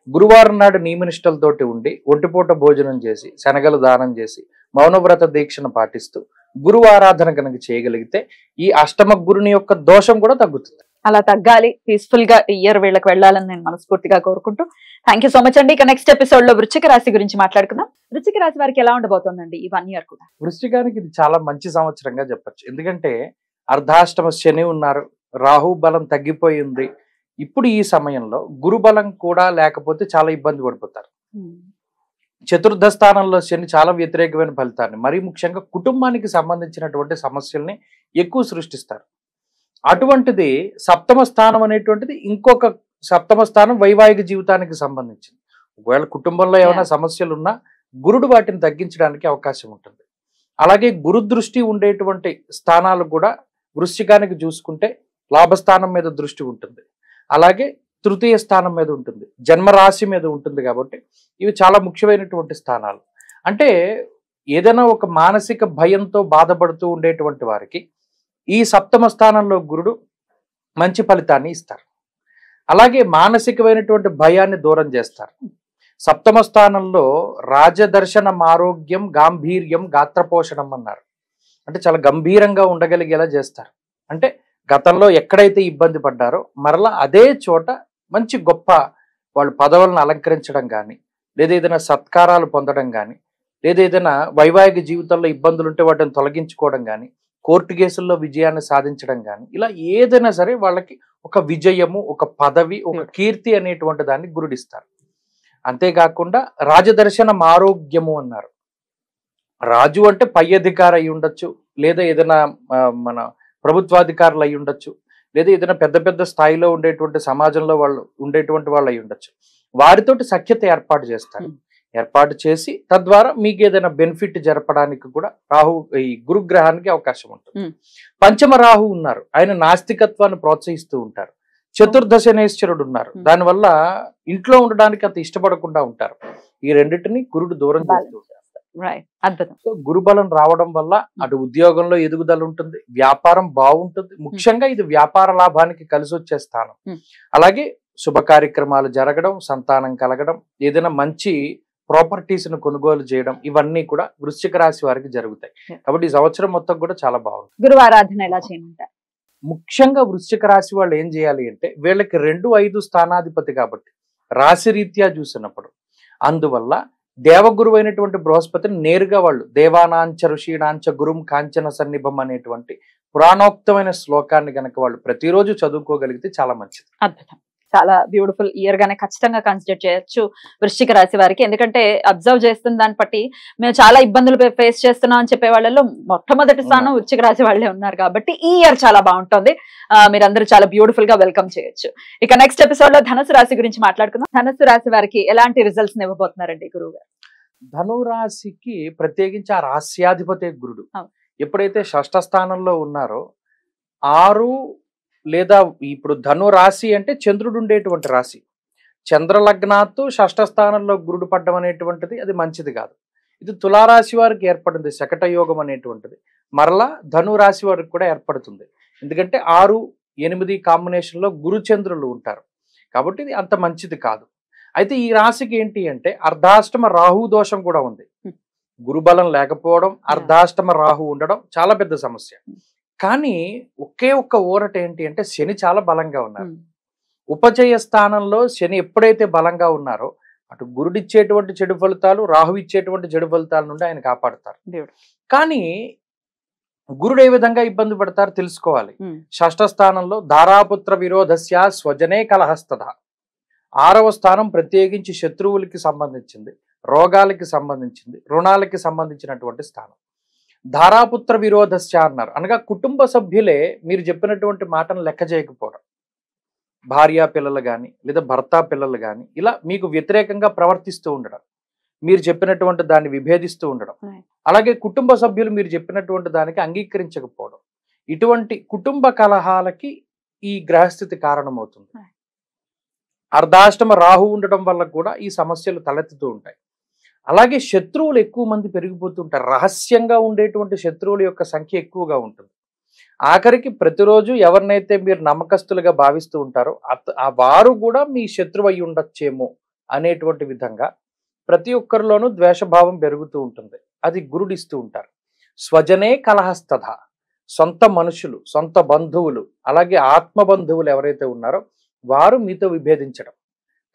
గురువారం నాడు నియమనిష్టలతోటి ఉండి ఒంటిపూట భోజనం చేసి శనగలు దానం చేసి మౌనవ్రత దీక్షను పాటిస్తూ గురువు ఆరాధన కనుక చేయగలిగితే ఈ అష్టమ గురుని యొక్క దోషం కూడా తగ్గుతుంది. అలా తగ్గాలి, పీస్ఫుల్ గా ఇయర్ వీళ్ళకి వెళ్ళాలని నేను మనస్ఫూర్తిగా కోరుకుంటూ థ్యాంక్ యూ సో మచ్ అండి. ఇక నెక్స్ట్ ఎపిసోడ్ లో వృశ్చిక రాశి గురించి మాట్లాడుకుందాం. వృశ్చిక రాశి వారికి ఎలా ఉండబోతోందండి ఈ 1 year కూడా? వృశ్చికానికి ఇది చాలా మంచి సంవత్సరంగా చెప్పొచ్చు. ఎందుకంటే అర్ధాష్టమ శని ఉన్నారు, రాహు బలం తగ్గిపోయింది. ఇప్పుడు ఈ సమయంలో గురు బలం కూడా లేకపోతే చాలా ఇబ్బంది పడిపోతారు. చతుర్థ స్థానంలో శని చాలా వ్యతిరేకమైన ఫలితాన్ని, మరీ ముఖ్యంగా కుటుంబానికి సంబంధించినటువంటి సమస్యల్ని ఎక్కువ సృష్టిస్తారు. అటువంటిది సప్తమ స్థానం అనేటువంటిది ఇంకొక సప్తమ స్థానం వైవాహిక జీవితానికి సంబంధించింది. ఒకవేళ కుటుంబంలో ఏమైనా సమస్యలు ఉన్నా గురుడు వాటిని తగ్గించడానికి అవకాశం ఉంటుంది. అలాగే గురు దృష్టి ఉండేటువంటి స్థానాలు కూడా వృశ్చికానికి చూసుకుంటే లాభస్థానం మీద దృష్టి ఉంటుంది, అలాగే తృతీయ స్థానం మీద ఉంటుంది, జన్మరాశి మీద ఉంటుంది. కాబట్టి ఇవి చాలా ముఖ్యమైనటువంటి స్థానాలు. అంటే ఏదైనా ఒక మానసిక భయంతో బాధపడుతూ ఉండేటువంటి వారికి ఈ సప్తమ స్థానంలో గురుడు మంచి ఫలితాన్ని ఇస్తారు. అలాగే మానసికమైనటువంటి భయాన్ని దూరం చేస్తారు. సప్తమ స్థానంలో రాజదర్శనం, ఆరోగ్యం, గాంభీర్యం, గాత్రపోషణం అన్నారు. అంటే చాలా గంభీరంగా ఉండగలిగేలా చేస్తారు. అంటే గతంలో ఎక్కడైతే ఇబ్బంది పడ్డారో మరలా అదే చోట మంచి గొప్ప వాళ్ళు పదవులను అలంకరించడం కానీ, లేదా ఏదైనా సత్కారాలు పొందడం కానీ, లేదా ఏదైనా వైవాహిక జీవితంలో ఇబ్బందులు ఉంటే వాటిని తొలగించుకోవడం కానీ, కోర్టు కేసుల్లో విజయాన్ని సాధించడం కానీ, ఇలా ఏదైనా సరే వాళ్ళకి ఒక విజయము, ఒక పదవి, ఒక కీర్తి అనేటువంటి దాన్ని గురుడిస్తారు. అంతేకాకుండా రాజదర్శనం, ఆరోగ్యము అన్నారు. రాజు అంటే పై అధికారి అయి ఉండొచ్చు, లేదా ఏదైనా మన ప్రభుత్వాధికారులు అయి ఉండొచ్చు, లేదా ఏదైనా పెద్ద పెద్ద స్థాయిలో ఉండేటువంటి సమాజంలో వాళ్ళు ఉండేటువంటి వాళ్ళు అయి ఉండొచ్చు. వారితోటి సఖ్యత ఏర్పాటు చేస్తారు. ఏర్పాటు చేసి తద్వారా మీకు ఏదైనా బెనిఫిట్ జరపడానికి కూడా ఈ గురుగ్రహానికి అవకాశం ఉంటుంది. పంచమ రాహు ఉన్నారు, ఆయన నాస్తికత్వాన్ని ప్రోత్సహిస్తూ ఉంటారు. చతుర్దశ శనేశ్వరుడు ఉన్నారు, దానివల్ల ఇంట్లో ఉండడానికి అంత ఇష్టపడకుండా ఉంటారు. ఈ రెండింటిని గురుడు దూరం చేస్తూ ఉంటారు. సో గురుబలం రావడం వల్ల అటు ఉద్యోగంలో ఎదుగుదల ఉంటుంది, వ్యాపారం బాగుంటుంది. ముఖ్యంగా ఇది వ్యాపార లాభానికి కలిసి వచ్చే స్థానం. అలాగే శుభ కార్యక్రమాలు జరగడం, సంతానం కలగడం, ఏదైనా మంచి ప్రాపర్టీస్ ను కొనుగోలు చేయడం, ఇవన్నీ కూడా వృశ్చిక రాశి వారికి జరుగుతాయి. కాబట్టి ఈ సంవత్సరం మొత్తం కూడా చాలా బాగుంటుంది. గురువారాధన ఎలా చేయమంటారు? ముఖ్యంగా వృశ్చిక రాశి వాళ్ళు ఏం చేయాలి అంటే, వీళ్ళకి 2, 5 స్థానాధిపతి కాబట్టి రాశి రీత్యా చూసినప్పుడు, అందువల్ల దేవగురు అయినటువంటి బృహస్పతిని నేరుగా వాళ్ళు దేవానాంచ ఋషీణాంచ గురుం కాంచన సన్నిభం అనేటువంటి పురాణోక్తమైన శ్లోకాన్ని కనుక వాళ్ళు ప్రతిరోజు చదువుకోగలిగితే చాలా మంచిది. అద్భుతం. చాలా బ్యూటిఫుల్ ఇయర్ గానే ఖచ్చితంగా కన్సిడర్ చేయొచ్చు వృశ్చిక రాశి వారికి. ఎందుకంటే అబ్జర్వ్ చేస్తున్న దాన్ని బట్టి మేము చాలా ఇబ్బందులు ఫేస్ చేస్తున్నాం అని చెప్పే వాళ్ళలో మొట్టమొదటి స్థానం వృశ్చిక రాశి వాళ్ళే ఉన్నారు. కాబట్టి ఈ ఇయర్ చాలా బాగుంటుంది. మీరందరూ చాలా బ్యూటిఫుల్ గా వెల్కమ్ చేయొచ్చు. ఇక నెక్స్ట్ ఎపిసోడ్ లో ధనుసు రాశి గురించి మాట్లాడుకుందాం. ధనుసు రాశి వారికి ఎలాంటి రిజల్ట్స్ ఇవ్వబోతున్నారండి గురువు గారు? ధనురాశికి ప్రత్యేకించి ఆ రాశ్యాధిపతి గురుడు ఎప్పుడైతే షష్ఠ స్థానంలో ఉన్నారో, 6 లేదా ఇప్పుడు ధను రాశి అంటే చంద్రుడు ఉండేటువంటి రాశి, చంద్రలగ్నాత్తు షష్ఠ స్థానంలో గురుడు పడ్డం అనేటువంటిది అది మంచిది కాదు. ఇది తులారాశి వారికి ఏర్పడింది శకట యోగం అనేటువంటిది, మరలా ధను రాశి వారికి కూడా ఏర్పడుతుంది. ఎందుకంటే 6, 8 కాంబినేషన్ లో గురు చంద్రులు ఉంటారు. కాబట్టి ఇది అంత మంచిది కాదు. అయితే ఈ రాశికి ఏంటి అంటే అర్ధాష్టమ రాహు దోషం కూడా ఉంది. గురుబలం లేకపోవడం, అర్ధాష్టమ రాహు ఉండడం చాలా పెద్ద సమస్య. కానీ ఒకే ఒక్క ఊరట ఏంటి అంటే శని చాలా బలంగా ఉన్నారు. ఉపజయ స్థానంలో శని ఎప్పుడైతే బలంగా ఉన్నారో అటు గురుడిచ్చేటువంటి చెడు ఫలితాలు, రాహు ఇచ్చేటువంటి చెడు ఫలితాల నుండి ఆయన కాపాడుతారు. కానీ గురుడు ఏ విధంగా ఇబ్బంది పడతారు తెలుసుకోవాలి. షష్ఠ స్థానంలో ధారాపుత్ర విరోధస్య స్వజనే కలహస్తద. 6వ స్థానం ప్రత్యేకించి శత్రువులకి సంబంధించింది, రోగాలకి సంబంధించింది, రుణాలకి సంబంధించినటువంటి స్థానం. ధారాపుత్ర విరోధస్య అన్నారు అనగా కుటుంబ సభ్యులే మీరు చెప్పినటువంటి మాటను లెక్క చేయకపోవడం, భార్య పిల్లలు కానీ లేదా భర్త పిల్లలు కానీ ఇలా మీకు వ్యతిరేకంగా ప్రవర్తిస్తూ ఉండడం, మీరు చెప్పినటువంటి దాన్ని విభేదిస్తూ ఉండడం, అలాగే కుటుంబ సభ్యులు మీరు చెప్పినటువంటి దానికి అంగీకరించకపోవడం, ఇటువంటి కుటుంబ కలహాలకి ఈ గ్రహస్థితి కారణమవుతుంది. అర్ధాష్టమ రాహు ఉండడం వల్ల కూడా ఈ సమస్యలు తలెత్తుతూ ఉంటాయి. అలాగే శత్రువులు ఎక్కువ మంది పెరిగిపోతుంటారు. రహస్యంగా ఉండేటువంటి శత్రువుల యొక్క సంఖ్య ఎక్కువగా ఉంటుంది. ఆఖరికి ప్రతిరోజు ఎవరినైతే మీరు నమ్మకస్తులుగా భావిస్తూ ఉంటారో ఆ వారు కూడా మీ శత్రువు అయి ఉండొచ్చేమో అనేటువంటి విధంగా ప్రతి ఒక్కరిలోనూ ద్వేషభావం పెరుగుతూ ఉంటుంది. అది గురుడిస్తూ ఉంటారు. స్వజనే కలహస్తథ, సొంత మనుషులు, సొంత బంధువులు, అలాగే ఆత్మ బంధువులు ఎవరైతే ఉన్నారో వారు మీతో విభేదించడం,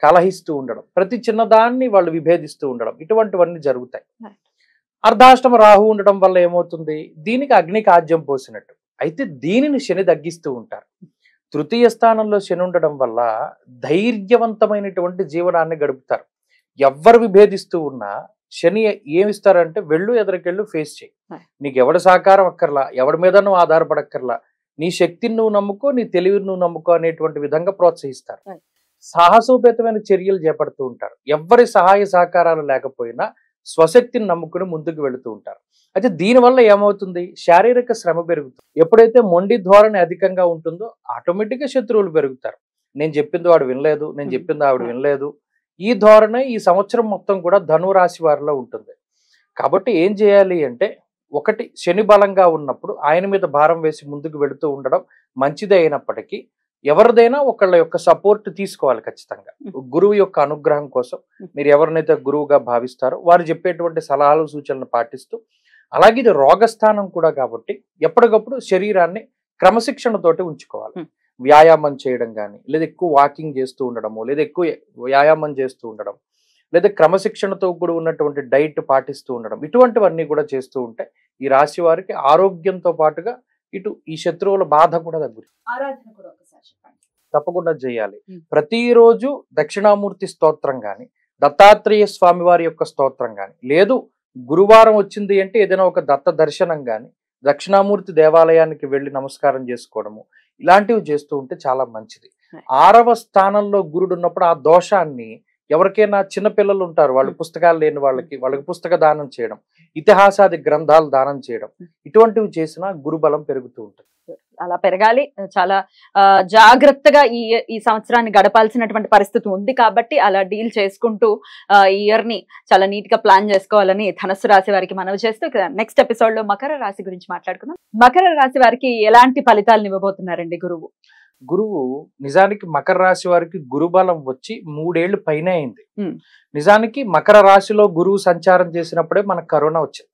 కలహిస్తూ ఉండడం, ప్రతి చిన్నదాన్ని వాళ్ళు విభేదిస్తూ ఉండడం, ఇటువంటివన్నీ జరుగుతాయి. అర్ధాష్టమ రాహు ఉండడం వల్ల ఏమవుతుంది, దీనికి అగ్నికి ఆజ్యం పోసినట్టు. అయితే దీనిని శని తగ్గిస్తూ ఉంటారు. తృతీయ స్థానంలో శని ఉండడం వల్ల ధైర్యవంతమైనటువంటి జీవనాన్ని గడుపుతారు. ఎవ్వరు విభేదిస్తూ ఉన్నా శని ఏమిస్తారంటే వెళ్ళు ఎదరికెళ్ళు ఫేస్ చేయి, నీకు ఎవడి సహకారం అక్కర్లా, ఎవడి మీద నువ్వు ఆధారపడక్కర్లా, నీ శక్తిని నువ్వు నమ్ముకో, నీ తెలివిని నువ్వు నమ్ముకో అనేటువంటి విధంగా ప్రోత్సహిస్తారు. సాహసోపేతమైన చర్యలు చేపడుతూ ఉంటారు. ఎవ్వరి సహాయ సహకారాలు లేకపోయినా స్వశక్తిని నమ్ముకుని ముందుకు వెళుతూ ఉంటారు. అయితే దీనివల్ల ఏమవుతుంది, శారీరక శ్రమ పెరుగుతుంది. ఎప్పుడైతే మొండి ధోరణి అధికంగా ఉంటుందో ఆటోమేటిక్గా శత్రువులు పెరుగుతారు. నేను చెప్పింది వాడు వినలేదు, నేను చెప్పింది ఆవిడ వినలేదు, ఈ ధోరణి ఈ సంవత్సరం మొత్తం కూడా ధను రాశి వారిలో ఉంటుంది. కాబట్టి ఏం చేయాలి అంటే, ఒకటి శని బలంగా ఉన్నప్పుడు ఆయన మీద భారం వేసి ముందుకు వెళుతూ ఉండడం మంచిదే. అయినప్పటికీ ఎవరిదైనా ఒకళ్ళ యొక్క సపోర్ట్ తీసుకోవాలి ఖచ్చితంగా. గురువు యొక్క అనుగ్రహం కోసం మీరు ఎవరినైతే గురువుగా భావిస్తారో వారు చెప్పేటువంటి సలహాలు సూచనలు పాటిస్తూ, అలాగే ఇది రోగస్థానం కూడా కాబట్టి ఎప్పటికప్పుడు శరీరాన్ని క్రమశిక్షణతోటి ఉంచుకోవాలి. వ్యాయామం చేయడం కానీ, లేదా ఎక్కువ వాకింగ్ చేస్తూ ఉండడము, లేదా ఎక్కువ వ్యాయామం చేస్తూ ఉండడం, లేదా క్రమశిక్షణతో కూడా ఉన్నటువంటి డైట్ పాటిస్తూ ఉండడం, ఇటువంటివన్నీ కూడా చేస్తూ ఉంటే ఈ రాశి వారికి ఆరోగ్యంతో పాటుగా ఇటు ఈ శత్రువుల బాధ కూడా తగ్గుతుంది. తప్పకుండా చేయాలి. ప్రతిరోజు దక్షిణామూర్తి స్తోత్రం కానీ, దత్తాత్రేయ స్వామి వారి యొక్క స్తోత్రం కానీ, లేదు గురువారం వచ్చింది అంటే ఏదైనా ఒక దత్త దర్శనం కానీ, దక్షిణామూర్తి దేవాలయానికి వెళ్ళి నమస్కారం చేసుకోవడము, ఇలాంటివి చేస్తూ ఉంటే చాలా మంచిది. 6వ స్థానంలో గురుడు ఉన్నప్పుడు ఆ దోషాన్ని ఎవరికైనా చిన్నపిల్లలు ఉంటారు, వాళ్ళు పుస్తకాలు లేని వాళ్ళకి పుస్తక దానం చేయడం, ఇతిహాసాది గ్రంథాలు దానం చేయడం, ఇటువంటివి చేసినా గురుబలం పెరుగుతూ ఉంటుంది. అలా పెరగాలి. చాలా జాగ్రత్తగా ఈ సంవత్సరాన్ని గడపాల్సినటువంటి పరిస్థితి ఉంది కాబట్టి అలా డీల్ చేసుకుంటూ ఈ ఇయర్ ని చాలా నీట్ గా ప్లాన్ చేసుకోవాలని ధనుస్సు రాశి వారికి మనవి చేస్తూ నెక్స్ట్ ఎపిసోడ్ లో మకర రాశి గురించి మాట్లాడుకుందాం. మకర రాశి వారికి ఎలాంటి ఫలితాలను ఇవ్వబోతున్నారండి గురువు? నిజానికి మకర రాశి వారికి గురుబలం వచ్చి 3 ఏళ్లు పైనే అయింది. నిజానికి మకర రాశిలో గురువు సంచారం చేసినప్పుడే మనకు కరోనా వచ్చింది.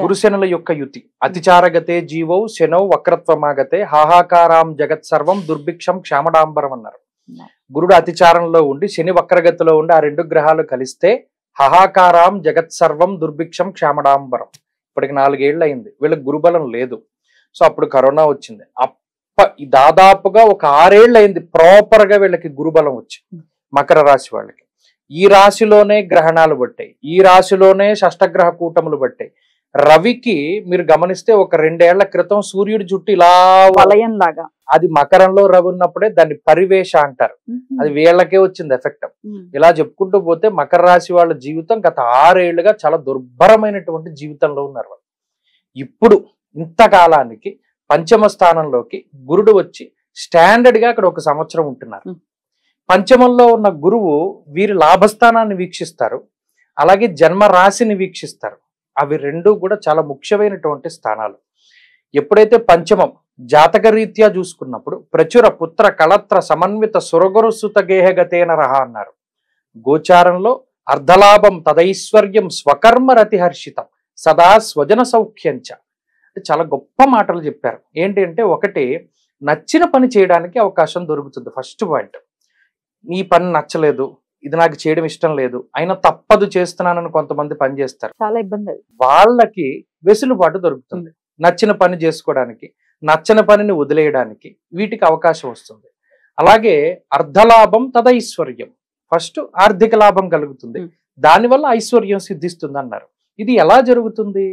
గురుశనుల యొక్క యుతి అతిచారగతే జీవౌ శనౌ వక్రత్వమాగతే హాహాకారాం జగత్ సర్వం దుర్భిక్షం క్షామడాంబరం అన్నారు. గురుడు అతిచారంలో ఉండి శని వక్రగతిలో ఉండి ఆ 2 గ్రహాలు కలిస్తే హాహాకారాం జగత్ సర్వం దుర్భిక్షం క్షామడాంబరం. ఇప్పటికి 4 ఏళ్ళు అయింది, వీళ్ళకి గురుబలం లేదు. సో అప్పుడు కరోనా వచ్చింది. దాదాపుగా ఒక 6 ఏళ్ళు అయింది ప్రాపర్ గా వీళ్ళకి గురుబలం వచ్చి. మకర రాశి వాళ్ళకి ఈ రాశిలోనే గ్రహణాలు పట్టాయి, ఈ రాశిలోనే షష్టగ్రహ కూటములు పట్టాయి. రవికి మీరు గమనిస్తే ఒక 2 ఏళ్ల క్రితం సూర్యుడి చుట్టూ ఇలా వలయంలాగా, అది మకరంలో రవి ఉన్నప్పుడే దాన్ని పరివేష అంటారు. అది వీళ్ళకే వచ్చింది ఎఫెక్ట్. ఇలా చెప్పుకుంటూ పోతే మకర రాశి వాళ్ళ జీవితం గత 6 ఏళ్లుగా చాలా దుర్భరమైనటువంటి జీవితంలో ఉన్నారు వాళ్ళు. ఇప్పుడు ఇంతకాలానికి 5వ స్థానంలోకి గురుడు వచ్చి స్టాండర్డ్ గా అక్కడ 1 సంవత్సరం ఉంటున్నారు. 5మంలో ఉన్న గురువు వీరి లాభస్థానాన్ని వీక్షిస్తారు, అలాగే జన్మ రాశిని వీక్షిస్తారు. అవి 2 కూడా చాలా ముఖ్యమైనటువంటి స్థానాలు. ఎప్పుడైతే 5మం జాతక రీత్యా చూసుకున్నప్పుడు ప్రచుర పుత్ర కళత్ర సమన్విత సురగురు సుత గేహగతేన రహ అన్నారు. గోచారంలో అర్ధలాభం తదైశ్వర్యం స్వకర్మ రతిహర్షితం సదా స్వజన సౌఖ్యంచ. చాలా గొప్ప మాటలు చెప్పారు. ఏంటి అంటే, ఒకటి నచ్చిన పని చేయడానికి అవకాశం దొరుకుతుంది. ఫస్ట్ పాయింట్, ఈ పని నచ్చలేదు, ఇది నాకు చేయడం ఇష్టం లేదు, అయినా తప్పదు చేస్తున్నానని కొంతమంది పని చేస్తారు. చాలా ఇబ్బంది. వాళ్ళకి వెసులుబాటు దొరుకుతుంది నచ్చిన పని చేసుకోవడానికి, నచ్చని పనిని వదిలేయడానికి, వీటికి అవకాశం వస్తుంది. అలాగే అర్ధలాభం తదైశ్వర్యం, ఫస్ట్ ఆర్థిక లాభం కలుగుతుంది, దానివల్ల ఐశ్వర్యం సిద్ధిస్తుంది అన్నారు. ఇది ఎలా జరుగుతుంది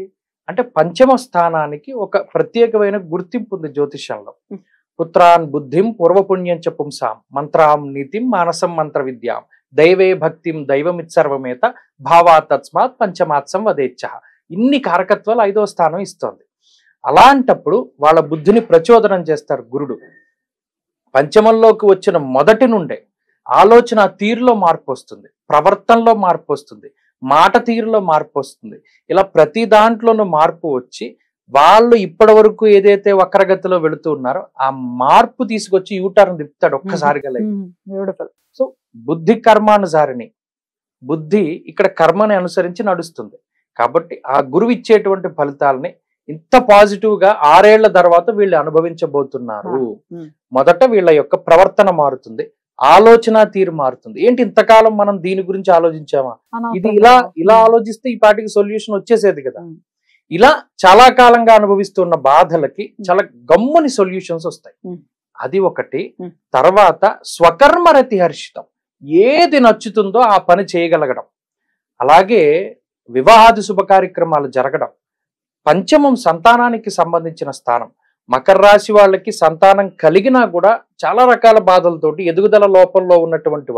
అంటే, 5వ స్థానానికి ఒక ప్రత్యేకమైన గుర్తింపు ఉంది జ్యోతిష్యంలో. పుత్రాన్ బుద్ధిం పూర్వపుణ్యంచ పుంసాం మంత్రాం నీతిం మానసం మంత్ర విద్యాం దైవే భక్తిం దైవమిత్సర్వమేత భావా తస్మాత్ పంచమాత్సం వదేచ్ఛ. ఇన్ని కారకత్వాలు 5వ స్థానం ఇస్తోంది. అలాంటప్పుడు వాళ్ళ బుద్ధిని ప్రచోదనం చేస్తారు గురుడు. 5మంలోకి వచ్చిన మొదటి నుండే ఆలోచన తీరులో మార్పు వస్తుంది, ప్రవర్తనలో మార్పు వస్తుంది, మాట తీరులో మార్పు వస్తుంది. ఇలా ప్రతి దాంట్లోనూ మార్పు వచ్చి వాళ్ళు ఇప్పటి వరకు ఏదైతే వక్రగతిలో వెళుతూ ఉన్నారో ఆ మార్పు తీసుకొచ్చి యూటర్న్ తిప్పుతాడు ఒక్కసారిగా. సో బుద్ధి కర్మానుసారిని, బుద్ధి ఇక్కడ కర్మని అనుసరించి నడుస్తుంది. కాబట్టి ఆ గురువు ఇచ్చేటువంటి ఫలితాలని ఇంత పాజిటివ్ గా 6 ఏళ్ల తర్వాత వీళ్ళు అనుభవించబోతున్నారు. మొదట వీళ్ళ యొక్క ప్రవర్తన మారుతుంది, ఆలోచన తీరు మారుతుంది. ఏంటి ఇంతకాలం మనం దీని గురించి ఆలోచించామా, ఇది ఇలా ఆలోచిస్తే ఈ పాటికి సొల్యూషన్ వచ్చేసేది కదా. ఇలా చాలా కాలంగా అనుభవిస్తున్న బాధలకి చాలా గమ్ముని సొల్యూషన్స్ వస్తాయి. అది ఒకటి. తర్వాత స్వకర్మరతి హర్షితం, ఏది నచ్చుతుందో ఆ పని చేయగలగడం. అలాగే వివాహాది శుభ కార్యక్రమాలు జరగడం. పంచమం సంతానానికి సంబంధించిన స్థానం. మకర రాశి వాళ్ళకి సంతానం కలిగినా కూడా చాలా రకాల బాధలతోటి ఎదుగుదల లోపంలో ఉన్నటువంటి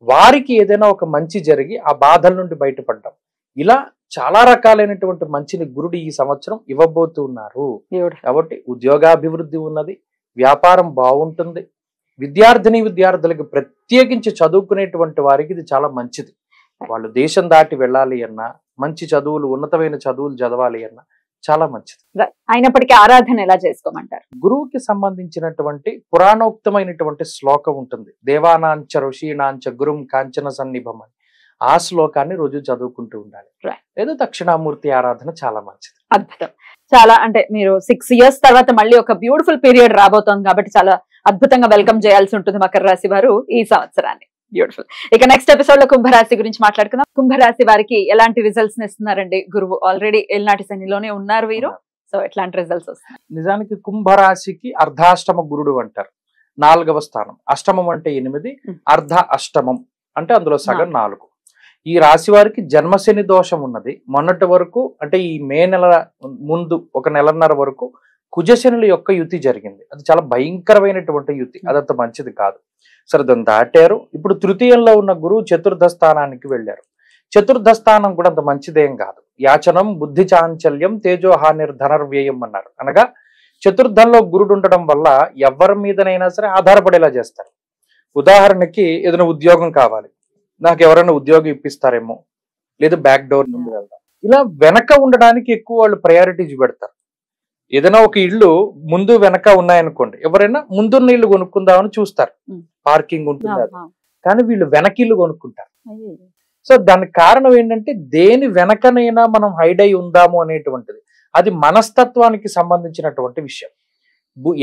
వారికి ఏదైనా ఒక మంచి జరిగి ఆ బాధల నుండి బయటపడ్డం. ఇలా చాలా రకాలైనటువంటి మంచిని గురుడు ఈ సంవత్సరం ఇవ్వబోతూ ఉన్నారు. కాబట్టి ఉద్యోగాభివృద్ధి ఉన్నది, వ్యాపారం బాగుంటుంది. విద్యార్థులకి ప్రత్యేకించి చదువుకునేటువంటి వారికి ఇది చాలా మంచిది. వాళ్ళు దేశం దాటి వెళ్ళాలి అన్నా, మంచి చదువులు, ఉన్నతమైన చదువులు చదవాలి అన్నా చాలా మంచిది. అయినప్పటికీ ఆరాధన ఎలా చేసుకోమంటారు? గురువుకి సంబంధించినటువంటి పురాణోక్తమైనటువంటి శ్లోకం ఉంటుంది, దేవానాంచ ఋషీణాంచ గురుం కాంచన సన్నిభం అని. ఆ శ్లోకాన్ని రోజు చదువుకుంటూ ఉండాలి. లేదా దక్షిణామూర్తి ఆరాధన చాలా మంచిది. అద్భుతం. చాలా అంటే మీరు 6 years తర్వాత మళ్ళీ ఒక బ్యూటిఫుల్ పీరియడ్ రాబోతోంది కాబట్టి చాలా అద్భుతంగా వెల్కమ్ చేయాల్సి ఉంటుంది మకర రాశి వారు ఈ సంవత్సరాన్ని. బ్యూటిఫుల్. ఇక నెక్స్ట్ ఎపిసోడ్ లో కుంభరాశి గురించి మాట్లాడుకుందాం. కుంభరాశి వారికి ఎలాంటి రిజల్ట్స్ ఇస్తున్నారండి గురువు? ఆల్రెడీ ఏలినాటి శనిలోనే ఉన్నారు వీరు, సో ఎట్లాంటి రిజల్ట్స్ వస్తున్నాయి? నిజానికి కుంభరాశికి అర్ధాష్టమ గురుడు అంటారు. 4వ స్థానం. అష్టమం అంటే 8, అర్ధ అష్టమం అంటే అందులో సగం 4. ఈ రాశి వారికి జన్మశని దోషం ఉన్నది. మొన్నటి వరకు అంటే ఈ మే నెల ముందు 1 నెలన్నర వరకు కుజశనుల యొక్క యుతి జరిగింది. అది చాలా భయంకరమైనటువంటి యుతి, అదంత మంచిది కాదు. సరే, దాన్ని దాటారు. ఇప్పుడు తృతీయంలో ఉన్న గురువు చతుర్థ స్థానానికి వెళ్ళారు. చతుర్థ స్థానం కూడా అంత మంచిదేం కాదు. యాచనం బుద్ధి చాంచల్యం తేజోహానిర్ ధనర్వ్యయం అన్నారు. అనగా చతుర్థంలో గురుడు ఉండడం వల్ల ఎవరి మీదనైనా సరే ఆధారపడేలా చేస్తారు. ఉదాహరణకి ఏదైనా ఉద్యోగం కావాలి, నాకు ఎవరైనా ఉద్యోగం ఇప్పిస్తారేమో, లేదా బ్యాక్ డోర్ నుండి వెళ్దాం, ఇలా వెనక ఉండడానికి ఎక్కువ వాళ్ళు ప్రయారిటీ చూపెడతారు. ఏదైనా ఒక ఇల్లు ముందు వెనక ఉన్నాయనుకోండి, ఎవరైనా ముందున్న ఇల్లు కొనుక్కుందామని చూస్తారు, పార్కింగ్ ఉంటుంది అది. కానీ వీళ్ళు వెనక ఇల్లు కొనుక్కుంటారు. సో దానికి కారణం ఏంటంటే దేని వెనకనైనా మనం హైడ్ అయి ఉందాము అనేటువంటిది. అది మనస్తత్వానికి సంబంధించినటువంటి విషయం.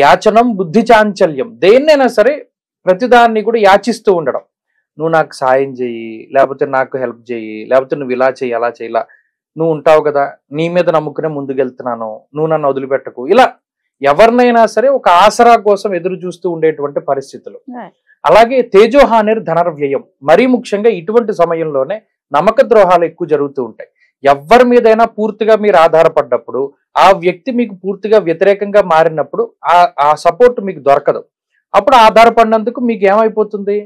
యాచనం బుద్ధి చాంచల్యం, దేన్నైనా సరే ప్రతిదాన్ని కూడా యాచిస్తూ ఉండడం. నువ్వు నాకు సాయం చెయ్యి, లేకపోతే నాకు హెల్ప్ చెయ్యి, లేకపోతే నువ్వు ఇలా చెయ్యి అలా చెయ్యి, ఇలా నువ్వు ఉంటావు కదా, నీ మీద నమ్ముకునే ముందుకెళ్తున్నాను, నువ్వు నన్ను వదిలిపెట్టకు, ఇలా ఎవరినైనా సరే ఒక ఆసరా కోసం ఎదురు చూస్తూ ఉండేటువంటి పరిస్థితులు. అలాగే తేజోహానిర్ ధనర్వ్యయం, మరీ ముఖ్యంగా ఇటువంటి సమయంలోనే నమ్మక ద్రోహాలు ఎక్కువ జరుగుతూ ఉంటాయి. ఎవరి మీదైనా పూర్తిగా మీరు ఆధారపడ్డప్పుడు ఆ వ్యక్తి మీకు పూర్తిగా వ్యతిరేకంగా మారినప్పుడు ఆ సపోర్ట్ మీకు దొరకదు. అప్పుడు ఆధారపడినందుకు మీకు ఏమైపోతుంది,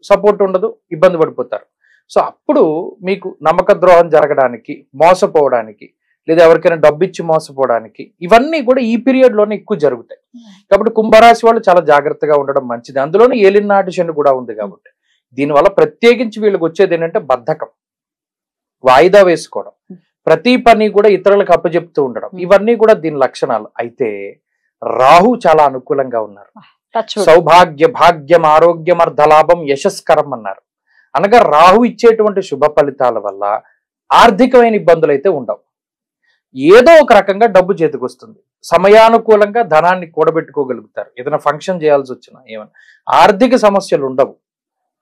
సపోర్ట్ ఉండదు, ఇబ్బంది పడిపోతారు. సో అప్పుడు మీకు నమ్మక ద్రోహం జరగడానికి, మోసపోవడానికి, లేదా ఎవరికైనా డబ్బు ఇచ్చి మోసపోవడానికి, ఇవన్నీ కూడా ఈ పీరియడ్ లోనే ఎక్కువ జరుగుతాయి. కాబట్టి కుంభరాశి వాళ్ళు చాలా జాగ్రత్తగా ఉండడం మంచిది. అందులోనే ఏలినాటి శని కూడా ఉంది కాబట్టి దీనివల్ల ప్రత్యేకించి వీళ్ళకి వచ్చేది ఏంటంటే బద్ధకం, వాయిదా వేసుకోవడం, ప్రతి పని కూడా ఇతరులకు అప్పచెప్తూ ఉండడం, ఇవన్నీ కూడా దీని లక్షణాలు. అయితే రాహు చాలా అనుకూలంగా ఉన్నారు. సౌభాగ్య భాగ్యం ఆరోగ్యం అర్ధలాభం యశస్కరం అన్నారు. అనగా రాహు ఇచ్చేటువంటి శుభ ఫలితాల వల్ల ఆర్థికమైన ఇబ్బందులు అయితే ఉండవు. ఏదో ఒక రకంగా డబ్బు చేతికి వస్తుంది, సమయానుకూలంగా ధనాన్ని కూడబెట్టుకోగలుగుతారు. ఏదైనా ఫంక్షన్ చేయాల్సి వచ్చినా ఏమైనా ఆర్థిక సమస్యలు ఉండవు.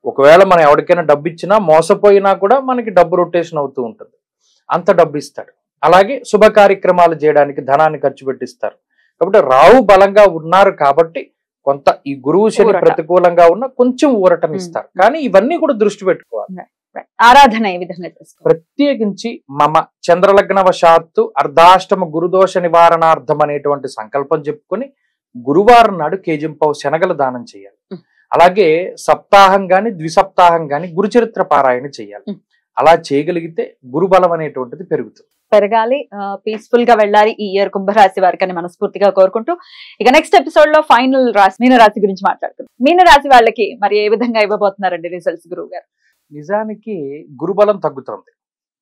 ఒకవేళ మనం ఎవరికైనా డబ్బు ఇచ్చినా మోసపోయినా కూడా మనకి డబ్బు రొటేషన్ అవుతూ ఉంటుంది, అంత డబ్బు ఇస్తాడు. అలాగే శుభ కార్యక్రమాలు చేయడానికి ధనాన్ని ఖర్చు పెట్టిస్తారు. కాబట్టి రాహు బలంగా ఉన్నారు కాబట్టి కొంత ఈ గురువు శని ప్రతికూలంగా ఉన్న కొంచెం ఊరటనిస్తారు. కానీ ఇవన్నీ కూడా దృష్టి పెట్టుకోవాలి. ఆరాధన ఏ విధంగా చేస్తారు? ప్రత్యేకించి మమ చంద్రలగ్న వశాత్తు అర్ధాష్టమ గురుదోష నివారణార్థం అనేటువంటి సంకల్పం చెప్పుకొని గురువారం నాడు కేజింపావు శనగల దానం చేయాలి. అలాగే సప్తాహం గాని ద్విసప్తాహం గాని గురుచరిత్ర పారాయణ చేయాలి. అలా చేయగలిగితే గురుబలం అనేటువంటిది పెరగాలి, పీస్ఫుల్ గా వెళ్ళాలి ఈ ఇయర్ కుంభరాశి వారికి అని మనస్ఫూర్తిగా కోరుకుంటూ ఇక నెక్స్ట్ ఎపిసోడ్ లో ఫైనల్ రాశి మీనరాశి గురించి మాట్లాడుకుందాం. మీనరాశి వాళ్ళకి మరి ఏ విధంగా ఇవ్వబోతున్నారండి రిజల్ట్స్ గురువు గారు? నిజానికి గురుబలం తగ్గుతుంది,